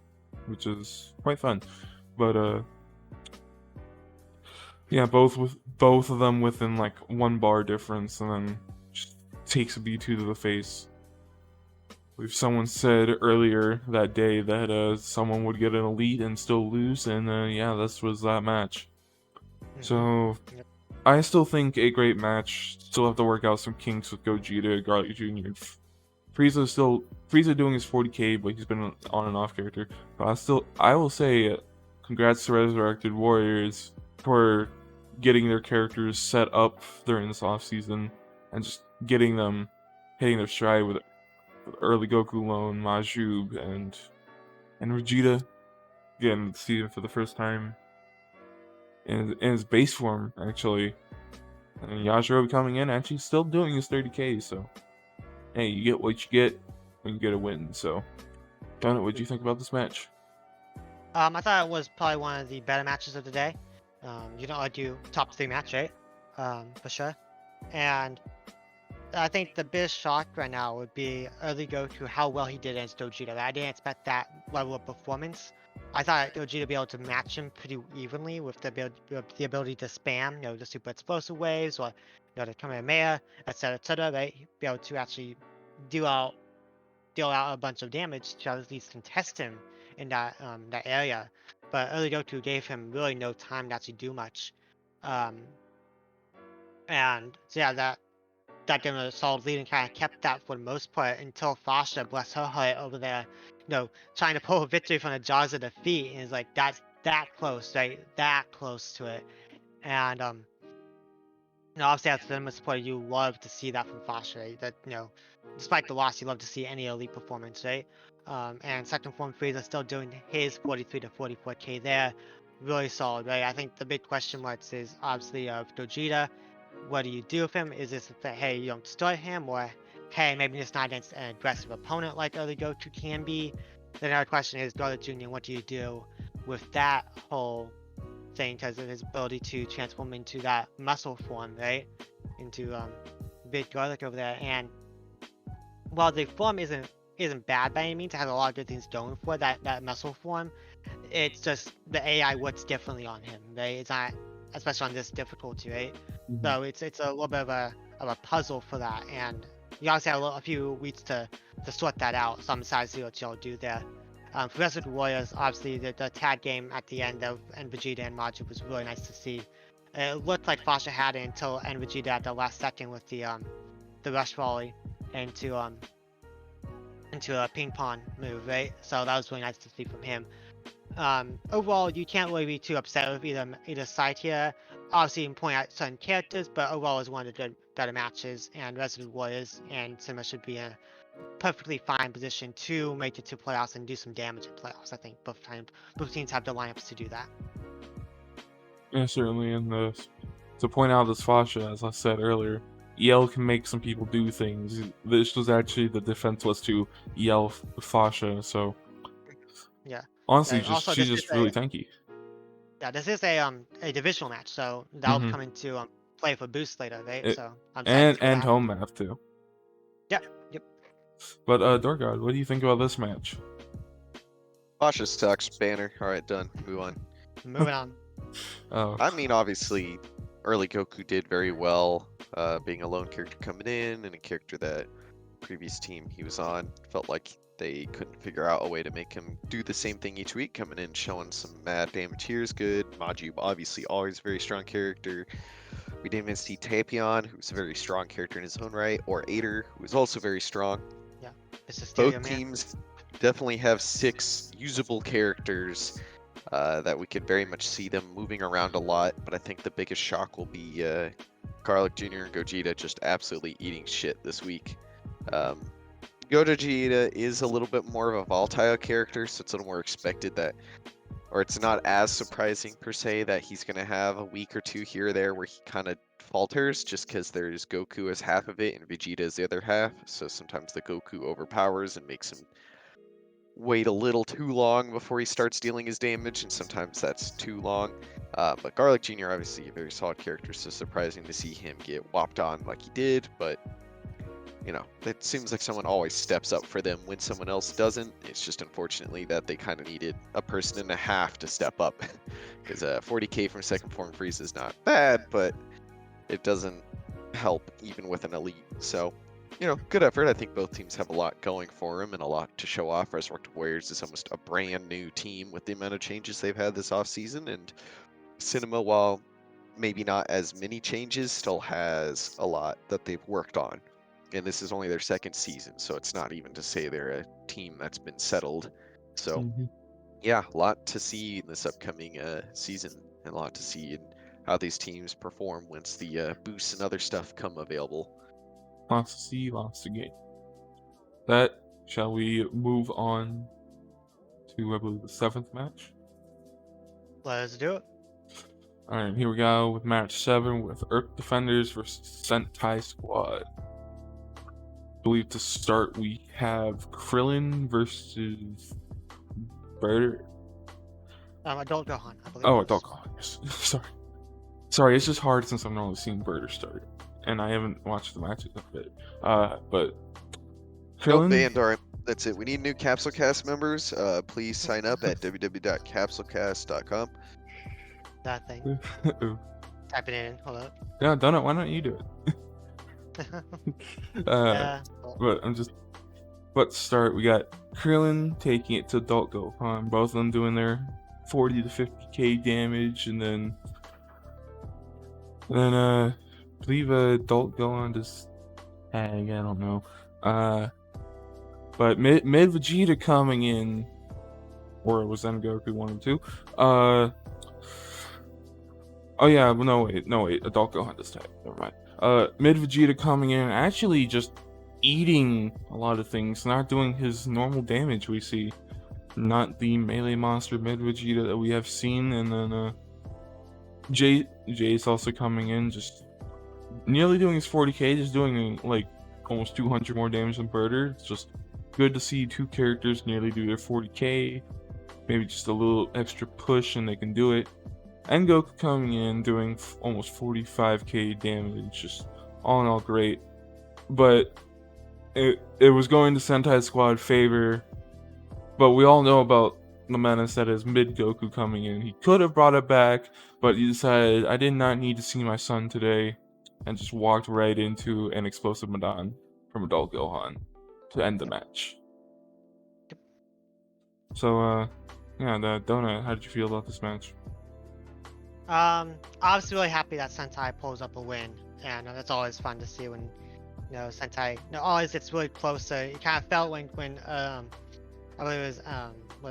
which is quite fun. But yeah, both of them within like 1 bar difference, and then just takes a B2 to the face. I believe someone said earlier that day that someone would get an Elite and still lose, and yeah, this was that match. So I still think a great match. Still have to work out some kinks with Gogeta, Garlic Jr. Frieza doing his 40k, but he's been on and off character. But I will say, congrats to Resurrected Warriors for getting their characters set up during this off season and just getting them hitting their stride with early Goku Lone, Majub, and Vegeta. Again, see him for the first time in his base form, actually. And Yajirobe coming in, actually still doing his 30k, so hey, you get what you get when you get a win. So, Donut, what do you think about this match? I thought it was probably one of the better matches of the day. You know, I do top 3 match, right? For sure. And I think the biggest shock right now would be early Goku, how well he did against Gogeta. I didn't expect that level of performance. I thought Gogeta would be able to match him pretty evenly with the ability to spam, you know, the super explosive waves or, you know, the Kamehameha, etc., right? Be able to actually deal out a bunch of damage to at least contest him in that area. But early Goku gave him really no time to actually do much. And so yeah, that gave him a solid lead and kind of kept that for the most part until Fasha, bless her heart, over there, you know, trying to pull a victory from the jaws of defeat, and it's like that's that close, right? That close to it. And you know, obviously as a cinema supporter, you love to see that from Fasha, right? That, you know, despite the loss, you love to see any elite performance, right? And second form Frieza still doing his 43 to 44k there, really solid, right? I think the big question marks is obviously of Gogeta. What do you do with him? Is this that, hey, you don't start him, or hey, maybe it's not against an aggressive opponent like early Goku can be? Then another question is Garlic Jr., what do you do with that whole thing because of his ability to transform into that muscle form, right? Into big Garlic over there. And while the form isn't bad by any means, it has a lot of good things going for that muscle form. It's just the AI works differently on him, right? It's not, especially on this difficulty, right? So it's a little bit of a puzzle for that, and you obviously have a few weeks to sort that out. So I'm excited to see what y'all do there. For Resurrected Warriors, obviously the tag game at the end of Vegeta and Majin was really nice to see. It looked like Fasha had it until Vegeta at the last second with the rush volley into a ping pong move, right? So that was really nice to see from him. Overall, you can't really be too upset with either side here. Obviously, you can point out certain characters, but overall, it's one of the better matches. And Resident Warriors and Cinema should be in a perfectly fine position to make it to playoffs and do some damage in playoffs. I think both teams have the lineups to do that. Yeah, certainly. And to point out this Fasha, as I said earlier, EL can make some people do things. This was actually the defense was to EL Fasha, so yeah. Honestly, yeah, she's just really tanky. Yeah, this is a divisional match, so that'll come into play for boost later, right? So I'm and home math too. Yep. But Doorguard, what do you think about this match? Fasha sucks. Banner. All right, done. Move on. Moving on. Oh. I mean, obviously, early Goku did very well, being a lone character coming in and a character that previous team he was on felt like they couldn't figure out a way to make him do the same thing each week, coming in showing some mad damage here is good. Majub, obviously, always a very strong character. We didn't even see Tapion, who's a very strong character in his own right, or Ader, who is also very strong. Yeah, both teams definitely have 6 usable characters that we could very much see them moving around a lot. But I think the biggest shock will be Garlic Jr. and Gogeta just absolutely eating shit this week. Gogeta is a little bit more of a volatile character, so it's a little more expected that, or it's not as surprising per se that he's going to have a week or two here or there where he kind of falters, just because there's Goku as half of it and Vegeta as the other half. So sometimes the Goku overpowers and makes him wait a little too long before he starts dealing his damage, and sometimes that's too long. But Garlic Jr. obviously a very solid character, so surprising to see him get whopped on like he did, but you know, it seems like someone always steps up for them when someone else doesn't. It's just unfortunately that they kind of needed a person and a half to step up, because 40k from second form Frieza is not bad, but it doesn't help even with an elite. So, you know, good effort. I think both teams have a lot going for them and a lot to show off. Resurrected Warriors is almost a brand new team with the amount of changes they've had this offseason, and Cinema, while maybe not as many changes, still has a lot that they've worked on. And this is only their second season, so it's not even to say they're a team that's been settled. So, yeah, a lot to see in this upcoming season, and a lot to see in how these teams perform once the boosts and other stuff come available. Lots to see, lots to gain. That, shall we move on to, I believe, the 7th match? Let's do it. Alright, here we go with match 7 with Earth Defenders versus Sentai Squad. I believe to start we have Krillin versus Birder. Adult Gohan, I believe. Oh, Adult Gohan, yes. Sorry, it's just hard since I've only seen Birder start. And I haven't watched the matches of it. But Nope, Krillin. banned. All right, that's it. We need new Capsule Cast members. Please sign up at www.capsulecast.com. That thing. Type it in. Hold up. Yeah, Donut, why don't you do it? Yeah. But to start, we got Krillin taking it to Adult Gohan, both of them doing their 40 to 50k damage, and then I believe Adult Gohan just tag, I don't know. But mid Vegeta coming in, or it was Goku 1 and 2. Oh yeah, no wait, Adult Gohan this tag. Never mind. Mid Vegeta coming in, actually just eating a lot of things, not doing his normal damage we see. Not the melee monster mid Vegeta that we have seen, and then Jay's also coming in, just nearly doing his 40k, just doing like almost 200 more damage than Birder. It's just good to see two characters nearly do their 40k, maybe just a little extra push and they can do it. And Goku coming in doing almost 45k damage, just all in all great. But it was going to Sentai Squad favor, but we all know about the menace that is mid Goku coming in. He could have brought it back, but he decided, I did not need to see my son today, and just walked right into an explosive Madan from Adult Gohan to end the match. So, yeah, Donut, how did you feel about this match? Obviously really happy that Sentai pulls up a win, and that's always fun to see when, Sentai, always gets really close. It kind of felt when I believe it was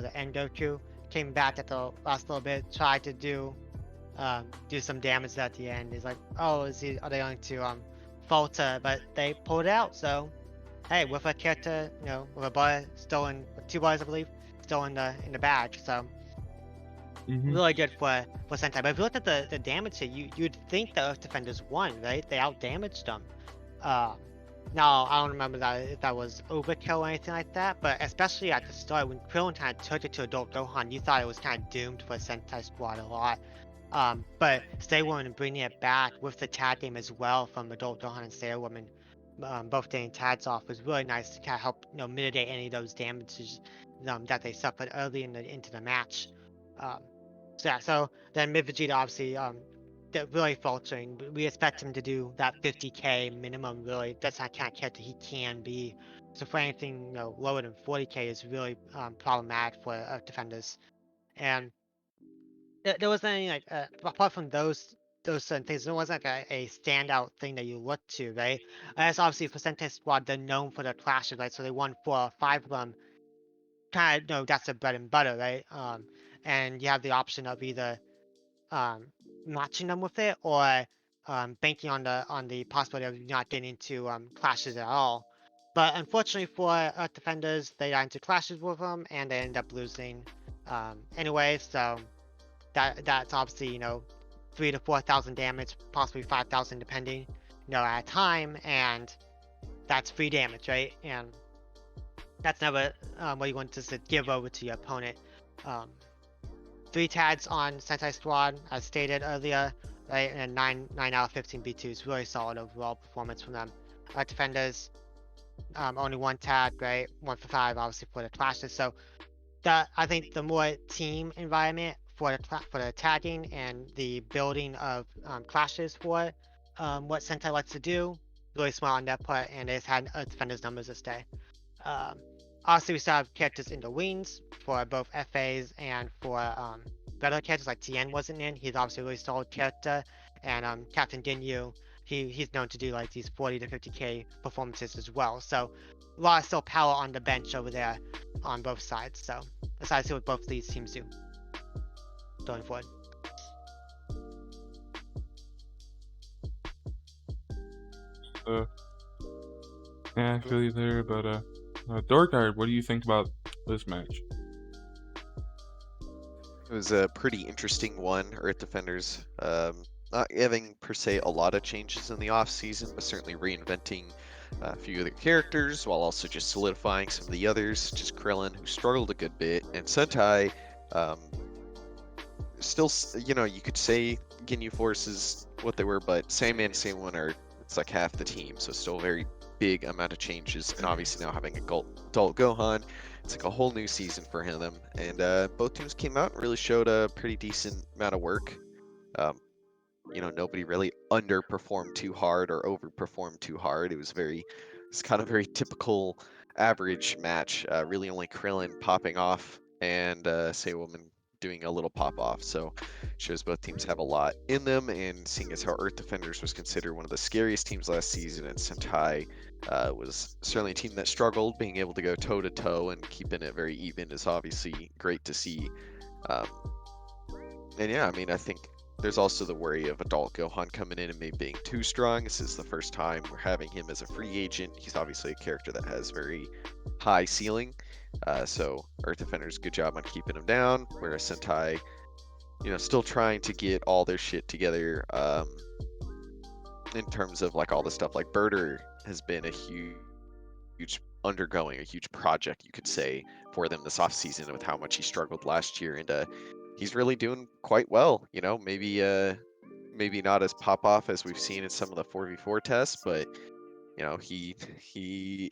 the Goku came back at the last little bit, tried to do some damage at the end. He's like, oh, are they going to falter? But they pulled it out. So, hey, with a character, with a boy still in, with 2 boys I believe, still in the badge. So. Really good for Sentai. But if you looked at the damage here, you'd think the Earth Defenders won, right? They out-damaged them. Now, I don't remember if that was overkill or anything like that, but especially at the start, when Krillin kind of took it to Adult Gohan, you thought it was kind of doomed for Sentai Squad a lot. But Sailor Woman bringing it back with the tag game as well from Adult Gohan and Sailor Woman, both getting tags off, was really nice to kind of help mitigate any of those damages that they suffered early into the match. So then mid Vegeta obviously they're really faltering. We expect him to do that 50k minimum. Really, that's not kind of character he can be. So for anything lower than 40k is really problematic for defenders. And there wasn't any apart from those certain things, there wasn't a standout thing that you look to, right? As obviously for Sentai Squad, they're known for their clashes, right? So they won 4 or 5 of them. Kind of that's their bread and butter, right? and you have the option of either matching them with it or banking on the possibility of not getting into clashes at all. But unfortunately for defenders, they got into clashes with them and they end up losing anyway. So that's obviously 3 to 4,000 damage, possibly 5,000 depending at a time, and that's free damage, right? And that's never what you want to give over to your opponent. 3 tags on Sentai Squad, as stated earlier, right? And 9 out of 15 B2s, really solid overall performance from them. Defenders, only 1 tag, right? 1 for 5, obviously, for the clashes. So I think the more team environment for the tagging and the building of clashes for what Sentai likes to do, really smart on that part, and it's had defenders numbers this day. Obviously, we still have characters in the wings for both FAs and for better characters like Tien wasn't in. He's obviously a really solid character, and Captain Dinyu, he's known to do like these 40 to 50k performances as well. So a lot of still power on the bench over there on both sides. So let's see what both these teams do going forward. Yeah, I feel you there, but Doorguard, what do you think about this match? It was a pretty interesting one. Earth Defenders not having per se a lot of changes in the off season, but certainly reinventing a few of the characters while also just solidifying some of the others, such as Krillin, who struggled a good bit, and Sentai. Still, you could say Ginyu Force is what they were, but same man, same one it's like half the team, so still a very big amount of changes. And obviously now having adult Gohan, it's like a whole new season for him. And both teams came out and really showed a pretty decent amount of work. Nobody really underperformed too hard or overperformed too hard. It's kind of very typical average match. Really only Krillin popping off and Woman doing a little pop off. So shows both teams have a lot in them, and seeing as how Earth Defenders was considered one of the scariest teams last season, and Sentai was certainly a team that struggled, being able to go toe to toe and keeping it very even is obviously great to see. And yeah, I mean, I think there's also the worry of adult Gohan coming in and maybe being too strong. This is the first time we're having him as a free agent. He's obviously a character that has very high ceiling. So Earth Defenders, good job on keeping him down, whereas Sentai, still trying to get all their shit together in terms of like all the stuff. Like Birder has been a huge undergoing a huge project, you could say, for them this off season with how much he struggled last year, and he's really doing quite well. Maybe not as pop off as we've seen in some of the 4v4 tests, but he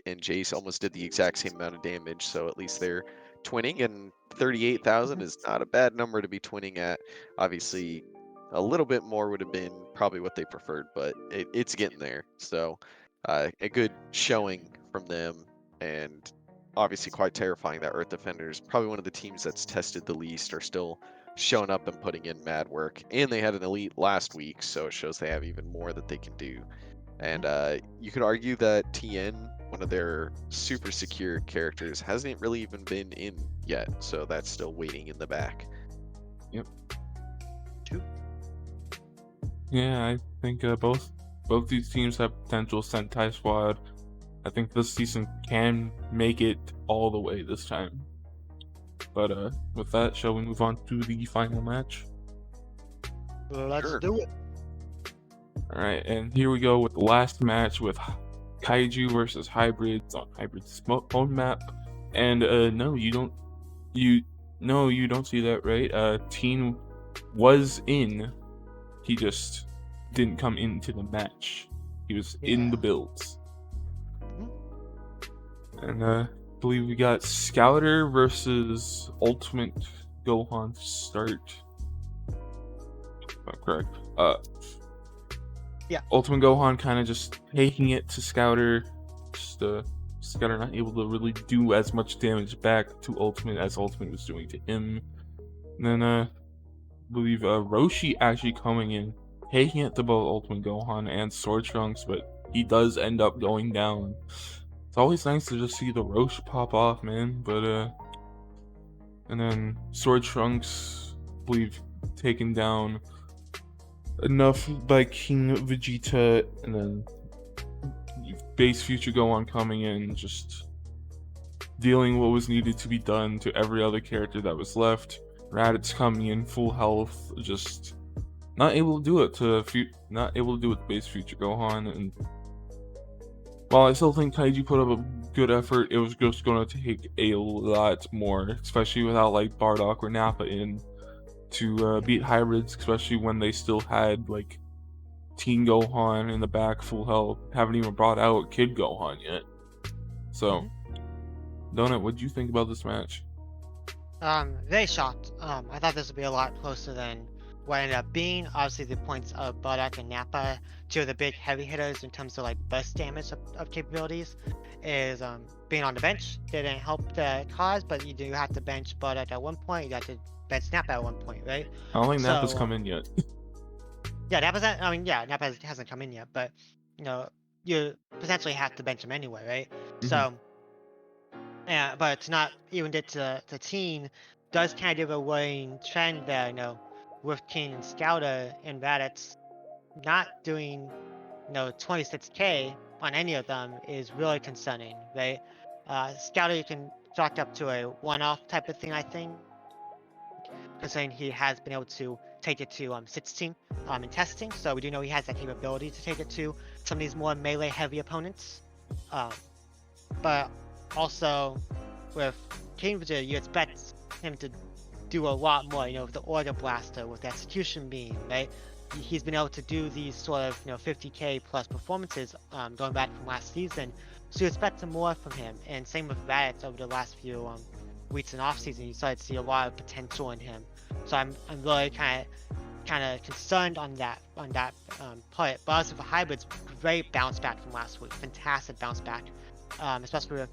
and Jace almost did the exact same amount of damage, so at least they're twinning, and 38,000 is not a bad number to be twinning at. Obviously, a little bit more would have been probably what they preferred, but it's getting there. So a good showing from them, and obviously quite terrifying that Earth Defenders, probably one of the teams that's tested the least, are still showing up and putting in mad work. And they had an elite last week, so it shows they have even more that they can do. And you could argue that Tien, one of their super secure characters, hasn't really even been in yet, so that's still waiting in the back. Yep. Yeah, I think both these teams have potential. Sentai Squad, I think this season can make it all the way this time. But with that, shall we move on to the final match? Let's do it. Alright, and here we go with the last match with Kaiju versus Hybrids on Hybrid's phone map. And no, you don't see that, right? Teen was in, he just didn't come into the match. He was in the builds. And I believe we got Scouter versus Ultimate Gohan start. Correct. Ultimate Gohan kind of just taking it to Scouter. Scouter not able to really do as much damage back to Ultimate as Ultimate was doing to him. And then I believe Roshi actually coming in, taking it to both Ultimate Gohan and Sword Trunks, but he does end up going down. It's always nice to just see the Roshi pop off, man. But And then Sword Trunks, I believe, taken down enough by King Vegeta, and then base Future Gohan coming in, just dealing what was needed to be done to every other character that was left. Raditz coming in full health, just not able to do it with base Future Gohan. And while I still think Kaiju put up a good effort, it was just going to take a lot more, especially without like Bardock or Nappa in, to beat hybrids, especially when they still had like Teen Gohan in the back full health. Haven't even brought out Kid Gohan yet. So, Donut, what do you think about this match? Very shocked. I thought this would be a lot closer than what ended up being. Obviously, the points of Bardock and Nappa, two of the big heavy hitters in terms of like burst damage of capabilities, is being on the bench didn't help the cause, but you do have to bench Bardock at one point. You have to bench Nappa at one point, right? I don't think Nappa's come in yet. Yeah, Nappa hasn't come in yet, but you potentially have to bench him anyway, right? So. Yeah, but to not even get to Teen does kind of give a worrying trend there, with Teen and Scouter and Raditz not doing, 26k on any of them is really concerning, right? Scouter you can chalk up to a one-off type of thing, I think, considering he has been able to take it to 16 in testing, so we do know he has that capability to take it to some of these more melee-heavy opponents. But also, with King Vegeta, you expect him to do a lot more, with the Order Blaster, with the Execution Beam, right? He's been able to do these sort of, 50k plus performances going back from last season, so you expect more from him. And same with Raditz over the last few weeks and off season, you started to see a lot of potential in him. So I'm really kind of concerned on that part. But also for hybrids, great bounce back from last week, fantastic bounce back. Especially with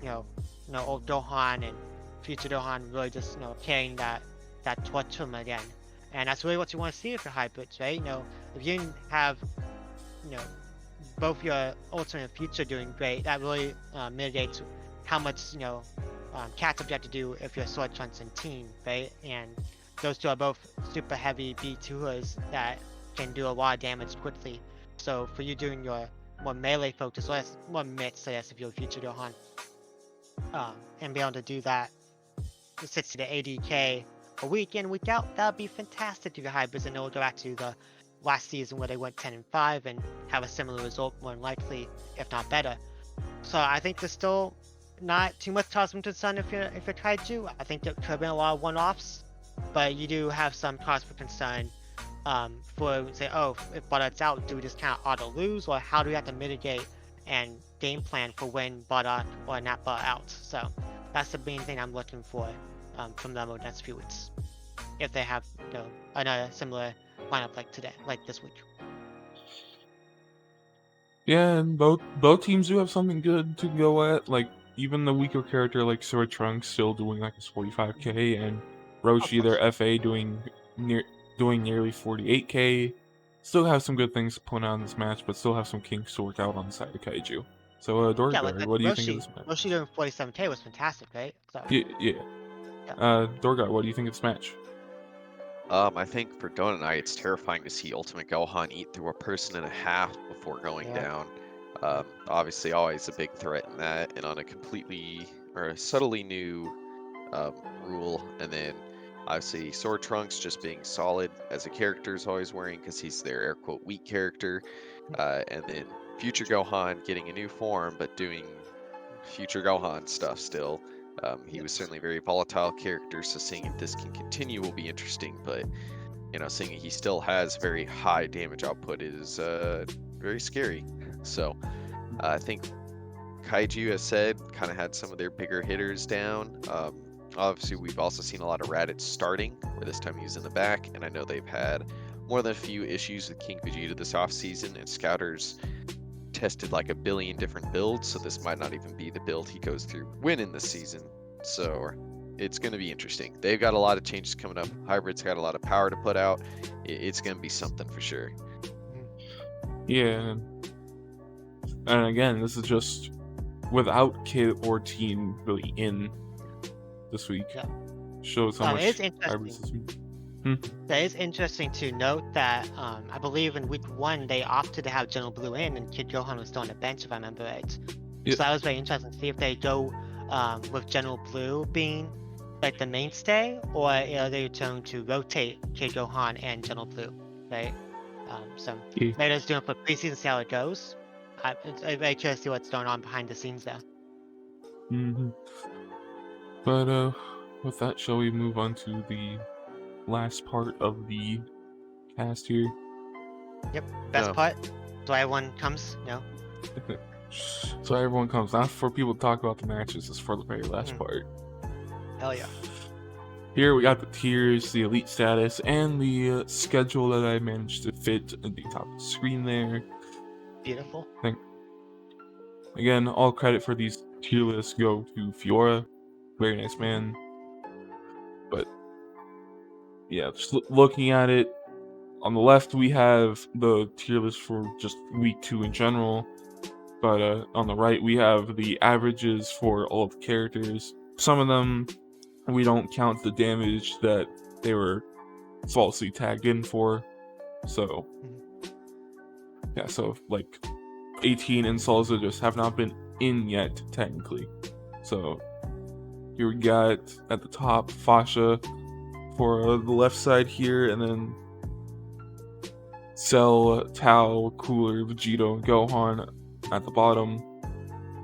old Gohan and future Gohan really just carrying that torch to him again, and that's really what you want to see with your hybrids, right? If you didn't have both your ultimate and future doing great, that really mitigates how much catch up you have to do if you're Sword Trunks and Teen, right? And those two are both super heavy B2ers that can do a lot of damage quickly. So for you doing your more melee focus, less more mix, I guess, if you're future Gohan, and be able to do that 60 to 80k a week in, week out, that would be fantastic to your hybrids, and it will go back to the last season where they went 10-5 and have a similar result, more than likely, if not better. So I think there's still not too much cause for concern if you're Kaiju. I think there could have been a lot of one-offs, but you do have some cause for concern. For say, if Bardock's out, do we just kind of auto lose, or how do we have to mitigate and game plan for when Bardock or Nappa are out? So that's the main thing I'm looking for from them over the next few weeks, if they have another similar lineup like this week. Yeah, and both teams do have something good to go at. Like even the weaker character like Sword Trunks still doing like his 45k, and Roshi, their FA, doing nearly 48k. Still have some good things to point out in this match, but still have some kinks to work out on the side of Kaiju. So, Doorguard, what do you think of this match? Roshi doing 47k was fantastic, right? So. Yeah. Doorguard, what do you think of this match? I think for Donut and I, it's terrifying to see Ultimate Gohan eat through a person and a half before going down. Obviously, always a big threat in that, and on a subtly new rule. And then obviously Sword Trunks just being solid as a character is always worrying because he's their air quote weak character. And then future Gohan getting a new form but doing future Gohan stuff still. He was certainly a very volatile character, so seeing if this can continue will be interesting, but seeing he still has very high damage output is very scary. So I think Kaiju, as said, kind of had some of their bigger hitters down. Obviously, we've also seen a lot of Raditz starting, where this time he was in the back, and I know they've had more than a few issues with King Vegeta this offseason, and Scouters tested like a billion different builds, so this might not even be the build he goes through winning this season. So it's going to be interesting. They've got a lot of changes coming up. Hybrid's got a lot of power to put out. It's going to be something for sure. Yeah. And again, this is just without Kid or Teen really in this week. shows how much It is Iris interesting. is. That is interesting to note that I believe in week 1 they opted to have General Blue in, and Kid Gohan was still on the bench, if I remember right. Yeah. So that was very interesting to see if they go with General Blue being like the mainstay, or they're going to rotate Kid Gohan and General Blue, right? So Yeah. they're just doing it for preseason, see how it goes. I'm very curious to see what's going on behind the scenes there. But with that, shall we move on to the last part of the cast here? Yep, best No. part. So everyone comes, So everyone comes, not for people to talk about the matches, it's for the very last part. Hell yeah. Here we got the tiers, the elite status, and the schedule that I managed to fit at the top of the screen there. Beautiful. Again, all credit for these tier lists go to Fiora. Very nice man. But yeah, just looking at it, on the left we have the tier list for just week 2 in general. But on the right we have the averages for all of the characters. Some of them we don't count the damage that they were falsely tagged in for. So yeah, so like 18 and Salsa just have not been in yet technically. So here we got at the top Fasha for the left side here, and then Cell, Tao, Cooler, Vegito, and Gohan at the bottom.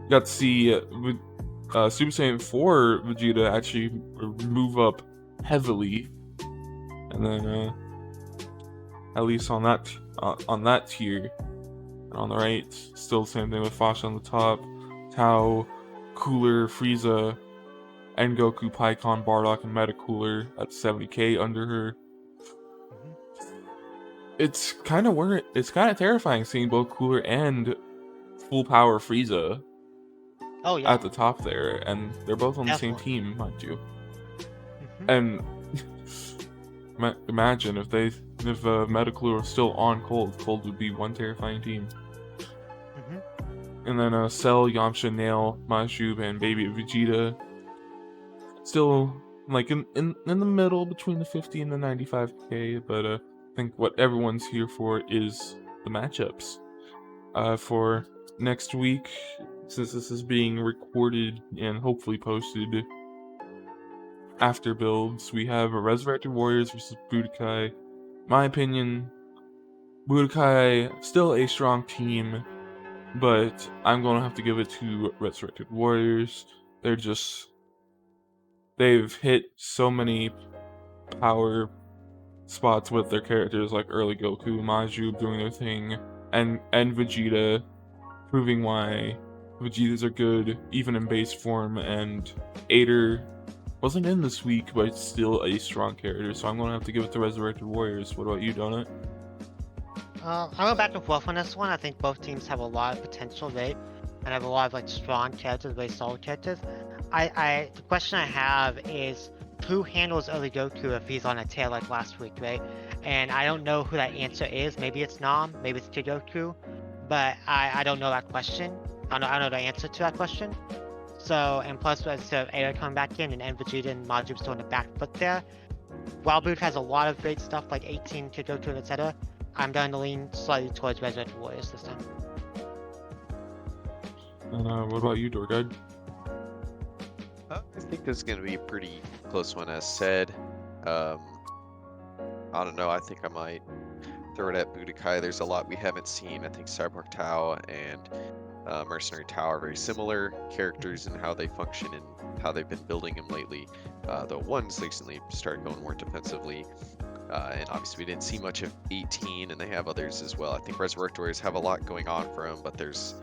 You got to see Super Saiyan 4 Vegeta actually move up heavily, and then at least on that tier. And on the right, still the same thing with Fasha on the top, Tao, Cooler, Frieza, and Goku, Pycon, Bardock, and Metacooler at 70k under her. It's kind of terrifying seeing both Cooler and full power Frieza at the top there, and they're both on the same team, mind you. And imagine if Metacooler was still on Cold would be one terrifying team. And then Cell, Yamcha, Nail, Majub, and Baby Vegeta still like in the middle between the 50 and the 95k, but I think what everyone's here for is the matchups. For next week, since this is being recorded and hopefully posted after builds, we have a Resurrected Warriors versus Budokai. My opinion, Budokai still a strong team, but I'm gonna have to give it to Resurrected Warriors. They've hit so many power spots with their characters, like early Goku, Majub doing their thing, and Vegeta, proving why Vegetas are good even in base form, and Ader wasn't in this week, but it's still a strong character, so I'm gonna have to give it to Resurrected Warriors. What about you, Donut? I went back and forth on this one. I think both teams have a lot of potential, right? And have a lot of like strong characters, very solid characters. The question I have is who handles early Goku if he's on a tail like last week, right? And I don't know who that answer is. Maybe it's Nam, maybe it's Kid Goku, but I don't know that question. I don't know the answer to that question. So, and plus, so Ada coming back in and Vegeta and Majub still on the back foot there. While Boot has a lot of great stuff like 18, Kid Goku, etc., I'm going to lean slightly towards Resurrected Warriors this time. And what about you, Doorguard? I think this is going to be a pretty close one, as said. I don't know. I think I might throw it at Budokai. There's a lot we haven't seen. I think Cyborg Tao and Mercenary Tao are very similar characters in how they function and how they've been building them lately. Though one's recently started going more defensively. And obviously we didn't see much of 18, and they have others as well. I think Resurrected Warriors have a lot going on for them, but there's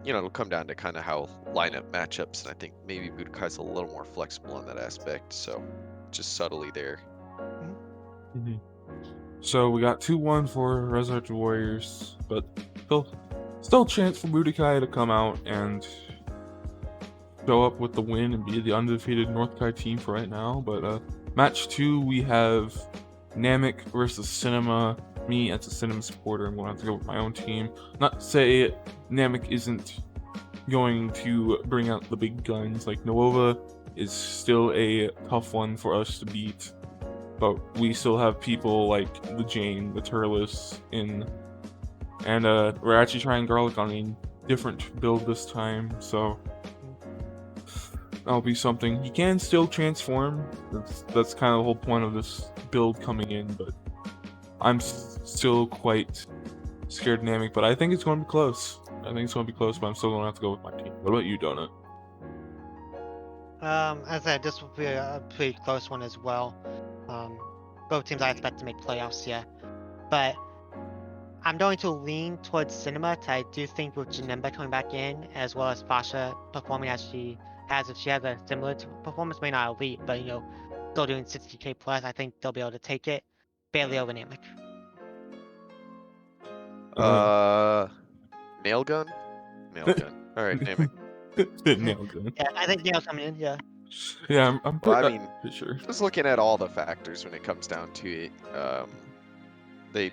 it'll come down to kind of how lineup matchups, and I think maybe Budokai's a little more flexible on that aspect, so just subtly there. So we got 2-1 for Resurrected Warriors, but still a chance for Budokai to come out and show up with the win and be the undefeated North Kai team for right now. But match 2, we have Namek versus Cinema. Me, as a Cinema supporter, I'm going to have to go with my own team. Not to say Namek isn't going to bring out the big guns like Nova, is still a tough one for us to beat. But we still have people like the Jane, the Turles in, and we're actually trying Garlic on a different build this time, so that'll be something. He can still transform. That's kind of the whole point of this build coming in, but I'm still quite scared Namek, but I think it's going to be close. But I'm still going to have to go with my team. What about you, Donut? As I said, this will be a pretty close one as well. Both teams I expect to make playoffs, yeah. But I'm going to lean towards Cinema. I do think with Janemba coming back in, as well as Fasha performing as she has, if she has a similar performance, may not elite, but still doing 60k plus, I think they'll be able to take it. Barely over Namek. Nail gun? Nail gun. Alright, Namek. Nail gun. Yeah, I think Nail's coming in, yeah. Yeah, I'm Well, pretty, I mean, pretty sure. just looking at all the factors when it comes down to it, they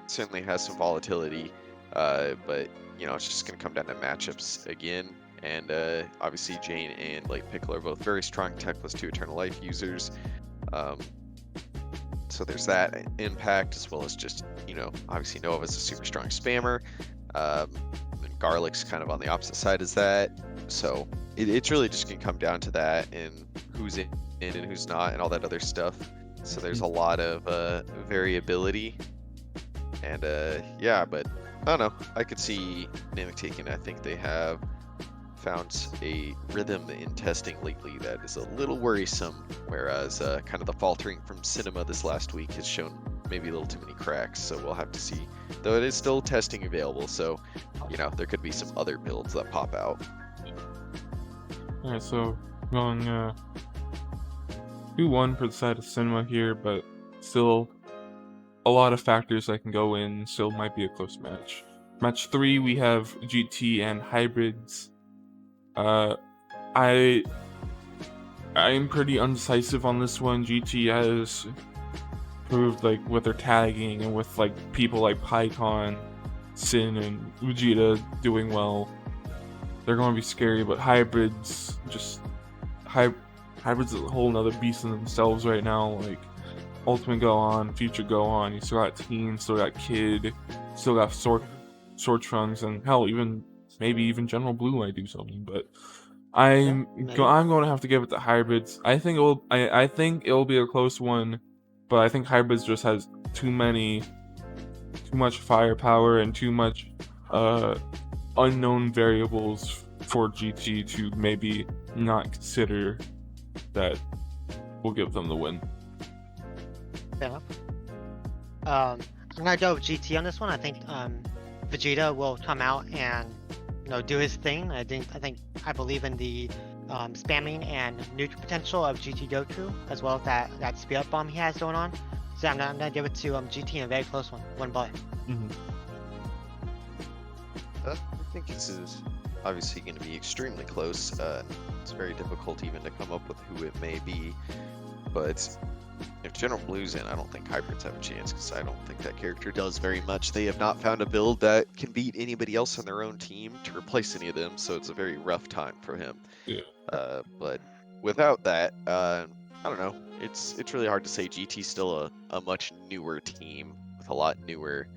certainly has some volatility, but it's just gonna come down to matchups again. And obviously Jane and Light Pickle are both very strong Tech plus 2 Eternal Life users. So there's that impact, as well as just, obviously Nova's a super strong spammer. And Garlic's kind of on the opposite side as that. So it's really just gonna come down to that and who's in and who's not and all that other stuff. So there's a lot of variability. And yeah, but I don't know. I could see Namek taking. I think they have found a rhythm in testing lately that is a little worrisome, whereas kind of the faltering from Cinema this last week has shown maybe a little too many cracks. So we'll have to see. Though it is still testing available, so there could be some other builds that pop out. Alright, so going 2-1 for the side of Cinema here, but still a lot of factors that can go in. Still might be a close match. Match 3, we have GT and Hybrids. I'm pretty undecisive on this one. GT has proved, like, with their tagging and with people like PyCon, Sin, and Vegeta doing well, they're going to be scary. But Hybrids, Hybrids is a whole nother beast in themselves right now. Like Ultimate go on, Future go on. You still got Teen, still got Kid, still got Sword Trunks, and hell, maybe even General Blue might do something. But I'm going to have to give it to Hybrids. I think it'll be a close one, but I think Hybrids just has too much firepower and too much unknown variables for GT to maybe not consider that will give them the win. Yeah. I'm gonna go with GT on this one. I think Vegeta will come out and do his thing. I believe in the spamming and nuke potential of GT Goku, as well as that speed up bomb he has going on. So I'm gonna give it to GT in a very close one bullet. Mm-hmm. I think this is obviously going to be extremely close. It's very difficult even to come up with who it may be, but if General Blue's in, I don't think Hybrids have a chance, because I don't think that character does very much. They have not found a build that can beat anybody else on their own team to replace any of them, so it's a very rough time for him. Yeah. But without that, I don't know. It's really hard to say. GT's still a much newer team with a lot newer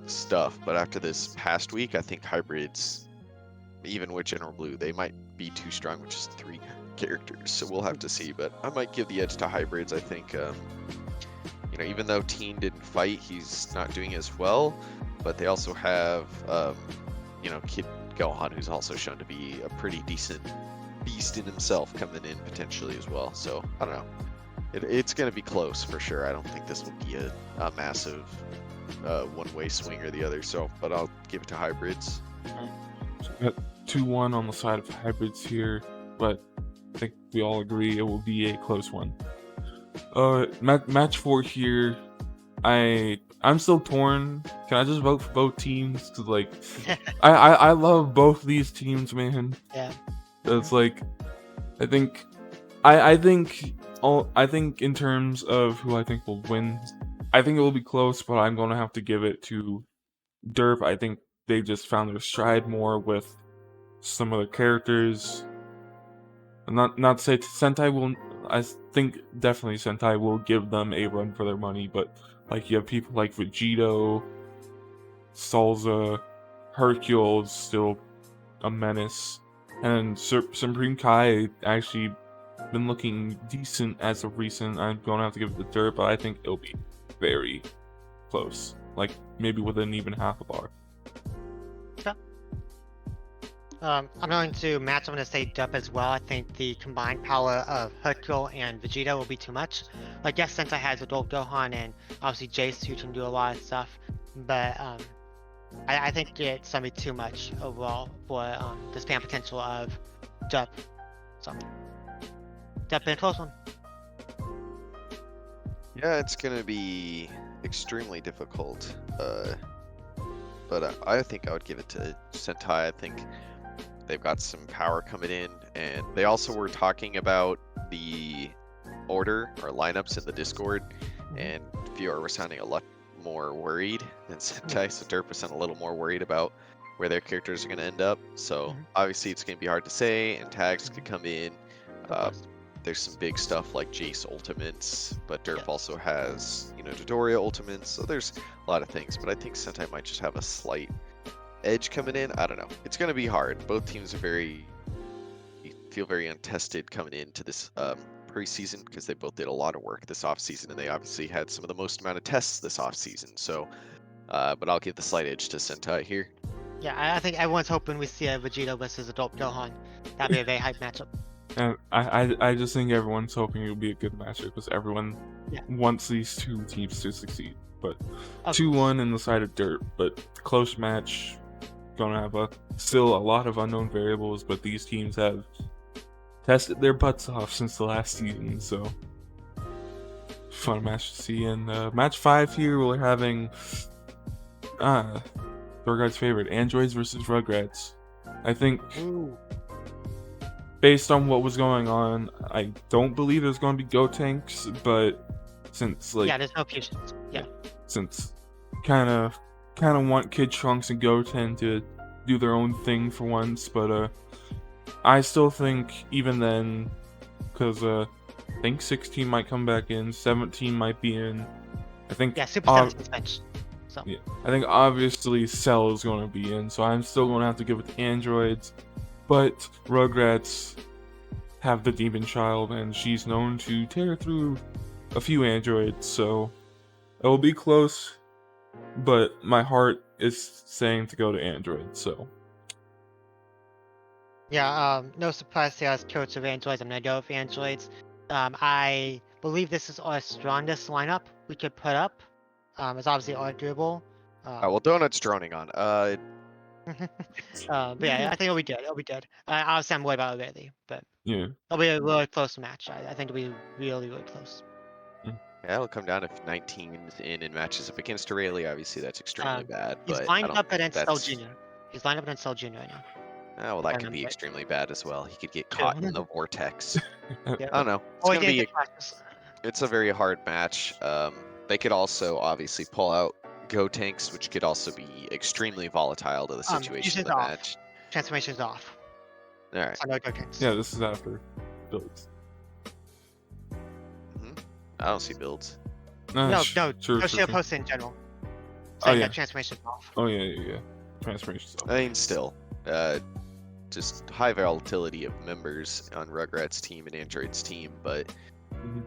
stuff, but after this past week, I think Hybrids, even with General Blue, they might be too strong with just 3 characters, so we'll have to see. But I might give the edge to Hybrids. I think even though Teen didn't fight, he's not doing as well, but they also have Kid Gohan, who's also shown to be a pretty decent beast in himself, coming in potentially as well. So I don't know, it's going to be close for sure. I don't think this will be a massive one-way swing or the other, but I'll give it to Hybrids. So we got 2-1 on the side of Hybrids here, but I think we all agree it will be a close one. Match 4 here, I'm still torn. Can I just vote for both teams? Cause I love both these teams, man. Yeah. It's I think in terms of who I think will win, I think it will be close, but I'm going to have to give it to Derp. I think they just found their stride more with some of the characters. not to say Sentai will. I think definitely Sentai will give them a run for their money, but like you have people like Vegito, Salza, Hercules still a menace, and Supreme Kai actually been looking decent as of recent. I'm gonna have to give it to Derp, but I think it'll be very close, like maybe within even half a bar. I'm going to match. I'm going to say Derp as well. I think the combined power of Hercule and Vegeta will be too much. Like, yes, Sentai has Adult Gohan and obviously Jace who can do a lot of stuff, but I think it's going to be too much overall for the span potential of Derp. So, Derp in a close one. Yeah, it's gonna be extremely difficult. But I think I would give it to Sentai. I think they've got some power coming in, and they also were talking about the order or lineups in the Discord, and VR was sounding a lot more worried than Sentai, so Derp was sounding a little more worried about where their characters are going to end up. So obviously it's going to be hard to say, and tags could come in. There's some big stuff like Jace Ultimates, but Derp also has, Dodoria Ultimates, so there's a lot of things, but I think Sentai might just have a slight edge coming in. I don't know. It's going to be hard. Both teams are feel very untested coming into this preseason because they both did a lot of work this offseason, and they obviously had some of the most amount of tests this offseason. So, but I'll give the slight edge to Sentai here. Yeah, I think everyone's hoping we see a Vegeta versus Adult Gohan. That'd be a very hype matchup. And I just think everyone's hoping it'll be a good matchup because everyone wants these two teams to succeed. But 2-1 in the side of Derp, but close match. Gonna have still a lot of unknown variables, but these teams have tested their butts off since the last season, so fun match to see. And match 5 here, we're having Doorguard's favorite, Androids versus Rugrats. I think based on what was going on, I don't believe there's going to be Go Tanks, but since there's no fusions. Since kind of want Kid Trunks and Goten to do their own thing for once, but I still think even then, because I think 16 might come back in, 17 might be in. I think Super 17's bench. So. Yeah, I think obviously Cell is going to be in, so I'm still going to have to give it to Androids, but Rugrats have the Demon Child, and she's known to tear through a few Androids, so it will be close. But my heart is saying to go to Android, so. Yeah, no surprise here as coach of Androids. I'm going to go with Androids. I believe this is our strongest lineup we could put up. It's obviously arguable. Well, Donut's droning on. But yeah, I think it'll be good. It'll be good. Obviously, I'm worried about it lately, but yeah, it'll be a really close match. I think it'll be really, really close. Yeah, it'll come down if 19's in matches up against Aurelia. Obviously, that's extremely bad. He's but lined I don't up think against Cell that's... Jr. He's lined up against Cell Jr. right now. well, that could be extremely bad as well. He could get caught in the vortex. I don't know. It's gonna be. It's a very hard match. They could also obviously pull out Go Tanks, which could also be extremely volatile to the situation of the match. Transformation's off. All right. So no Go Tanks. Yeah, this is after builds. I don't see builds. No, sure. Post in general. So yeah, transformation's off. Oh yeah. Transformation's off. I mean, still, just high volatility of members on Rugrats' team and Android's team, but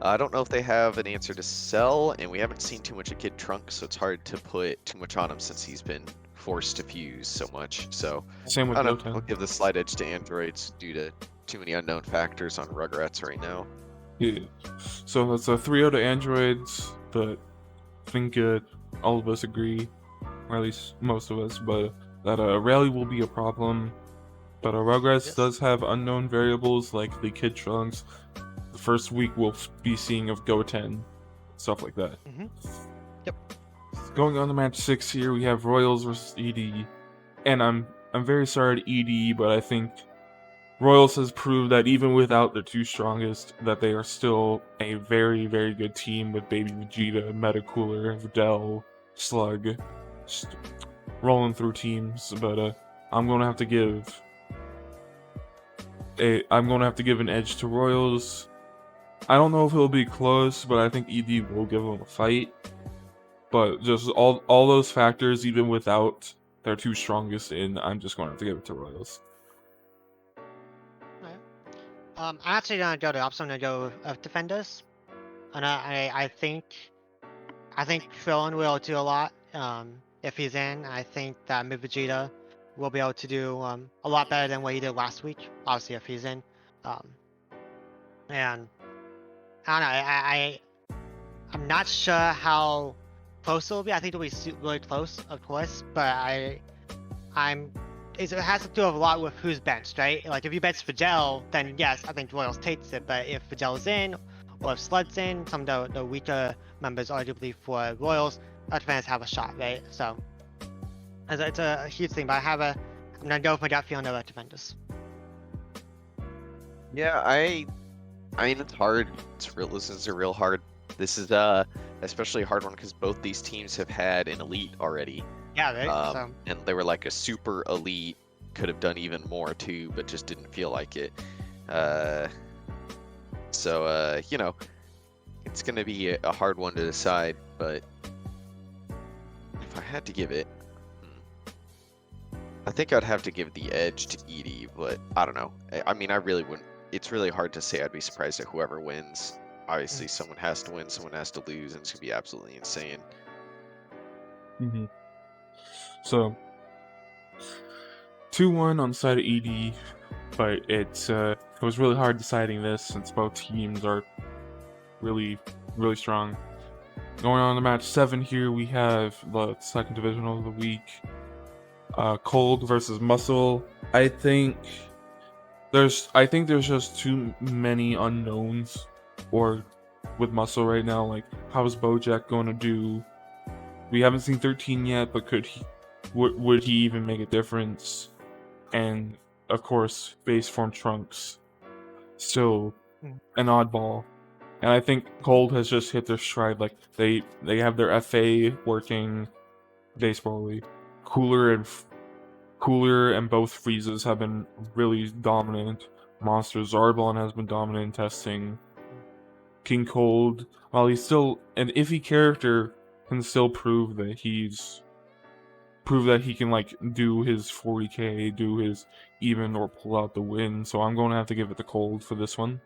I don't know if they have an answer to Cell, and we haven't seen too much of Kid Trunks, so it's hard to put too much on him since he's been forced to fuse so much. So same with I'll give the slight edge to Androids due to too many unknown factors on Rugrats right now. Yeah, so it's a 3-0 to Androids, but I think all of us agree, or at least most of us, but that rally will be a problem. But Rugrats does have unknown variables like the Kid Trunks. The first week we'll be seeing of Goten, stuff like that. Yep. Going on to match 6 here, we have Royals versus ED, and I'm very sorry to ED, but I think Royals has proved that even without the two strongest, that they are still a very, very good team with Baby Vegeta, Metacooler, Videl, Slug, rolling through teams. But I'm going to have to give I'm going to have to give an edge to Royals. I don't know if it'll be close, but I think ED will give them a fight. But just all those factors, even without their two strongest in, I'm just going to have to give it to Royals. I'm actually gonna go the opposite. I'm gonna go of defenders, and I think Philin will do a lot if he's in. I think that Vegeta will be able to do a lot better than what he did last week. Obviously, if he's in, and I don't know. I'm not sure how close it will be. I think it'll be really close, of course, but it has to do a lot with who's benched, right? Like if you bench Fagel, then yes, I think Royals takes it. But if Fagel's in, or if Slud's in, some of the weaker members arguably for Royals, our defenders have a shot, right? So it's a huge thing. But I'm gonna go with my gut feeling of our defenders. Yeah, I mean it's hard. This is a real hard. This is especially a hard one because both these teams have had an elite already. Yeah, right. And they were like a super elite, could have done even more too, but just didn't feel like it. So you know, it's gonna be a hard one to decide. But if I had to give it, I think I'd have to give the edge to Edie. But I don't know. I mean, I really wouldn't. It's really hard to say. I'd be surprised at whoever wins. Obviously, someone has to win, someone has to lose, and it's gonna be absolutely insane. Mm-hmm. So 2-1 on the side of ED, but it was really hard deciding this since both teams are really, really strong. Going on to match 7 here, we have the second divisional of the week. Cold versus Muscle. I think there's just too many unknowns with Muscle right now. Like, how's Bojack going to do? We haven't seen 13 yet, but would he even make a difference? And of course, base form Trunks, still an oddball. And I think Cold has just hit their stride. Like they have their FA working baseball. Cooler and both freezes have been really dominant. Monster Zarbon has been dominant in testing. King Cold, while he's still an iffy character, can still prove that he can like do his 40k, do his even, or pull out the win. So I'm going to have to give it to Cold for this one.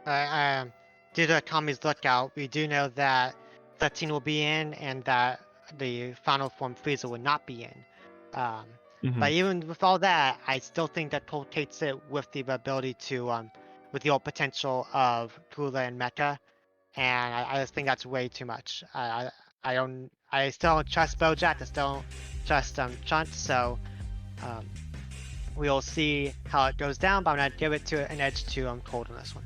Due to Tommy's lookout, we do know that 13 will be in, and that the final form Frieza will not be in. But even with all that, I still think that Cold takes it with the ability to, with the old potential of Cooler and Mecha, and I just think that's way too much. I still don't trust Bojack. I still don't trust Chunt. So we'll see how it goes down. But I'm gonna give it to an edge to Cold on this one.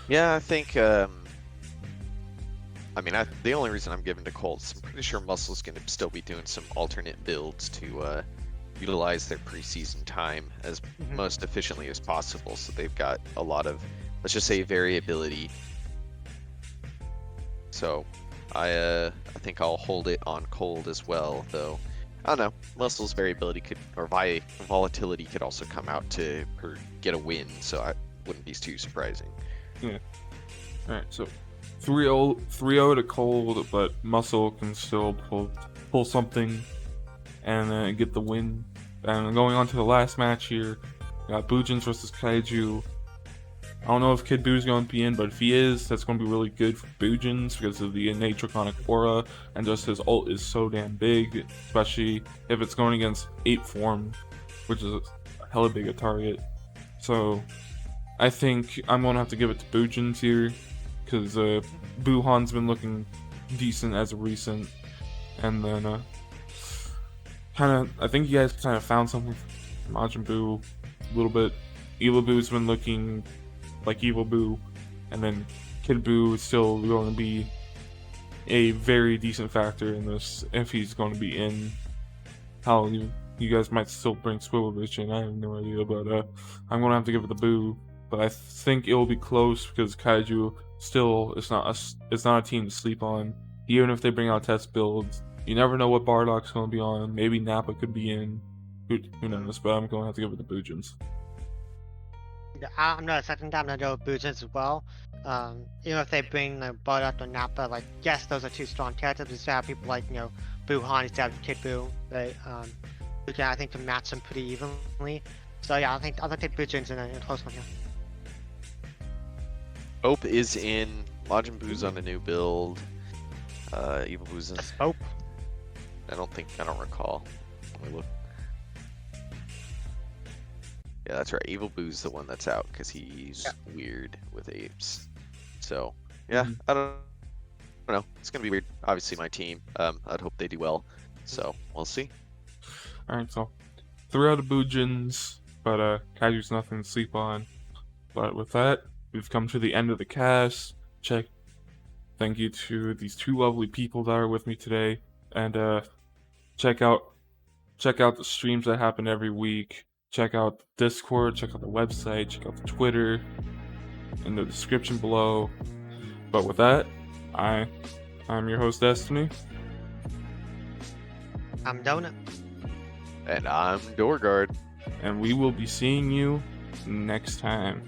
Yeah, I think. I mean, the only reason I'm giving to Cold is I'm pretty sure Muscle's going to still be doing some alternate builds to utilize their preseason time as most efficiently as possible. So they've got a lot of, let's just say, variability. So I think I'll hold it on Cold as well, though. I don't know. Muscle's variability volatility could also come out to get a win, so I wouldn't be too surprising. Yeah. All right. So 3-0 to Cold, but Muscle can still pull something and get the win. And going on to the last match here, we got Bujins versus Kaiju. I don't know if Kid Boo's going to be in, but if he is, that's going to be really good for Bujins because of the innate Draconic Aura, and just his ult is so damn big, especially if it's going against 8 form, which is a hella big a target. So I think I'm going to have to give it to Bujins here, because Buhan's been looking decent as of recent, and then I think you guys kind of found something from Majin Buu a little bit. Evil Boo's been looking like Evil Boo, and then Kid Buu is still going to be a very decent factor in this if he's going to be in. How you guys might still bring Swivelbitch in, I have no idea, but I'm going to have to give it to Buu. But I think it will be close because Kaiju still it's not a team to sleep on. Even if they bring out test builds, You never know what Bardock's going to be on. Maybe Nappa could be in. Who knows? But I'm going to have to go with the Boojins. Yeah, I'm not accepting that. I'm gonna go with Boojins as well. Even if they bring like Bardock or Nappa, like yes, those are two strong characters. We still have people like Buhan, you still have Kid Buu, right? Who can I think can match them pretty evenly. So yeah, I'm gonna take Boojins in a close one here. Hope is in. Majin Buu's on a new build. Evil Buu's in. Hope. I don't recall. Let me look. Yeah, that's right. Evil Buu's the one that's out because he's weird with apes. So yeah, I don't know. It's gonna be weird. Obviously, my team. I'd hope they do well. So we'll see. All right, so 3 out of Boojins, but Kaiju's nothing to sleep on. But with that, we've come to the end of the cast. Thank you to these 2 lovely people that are with me today, and check out the streams that happen every week. Check out the Discord, check out the website, check out the Twitter in the description below. But with that, I'm your host, Destiny. I'm Donut. And I'm Doorguard. And we will be seeing you next time.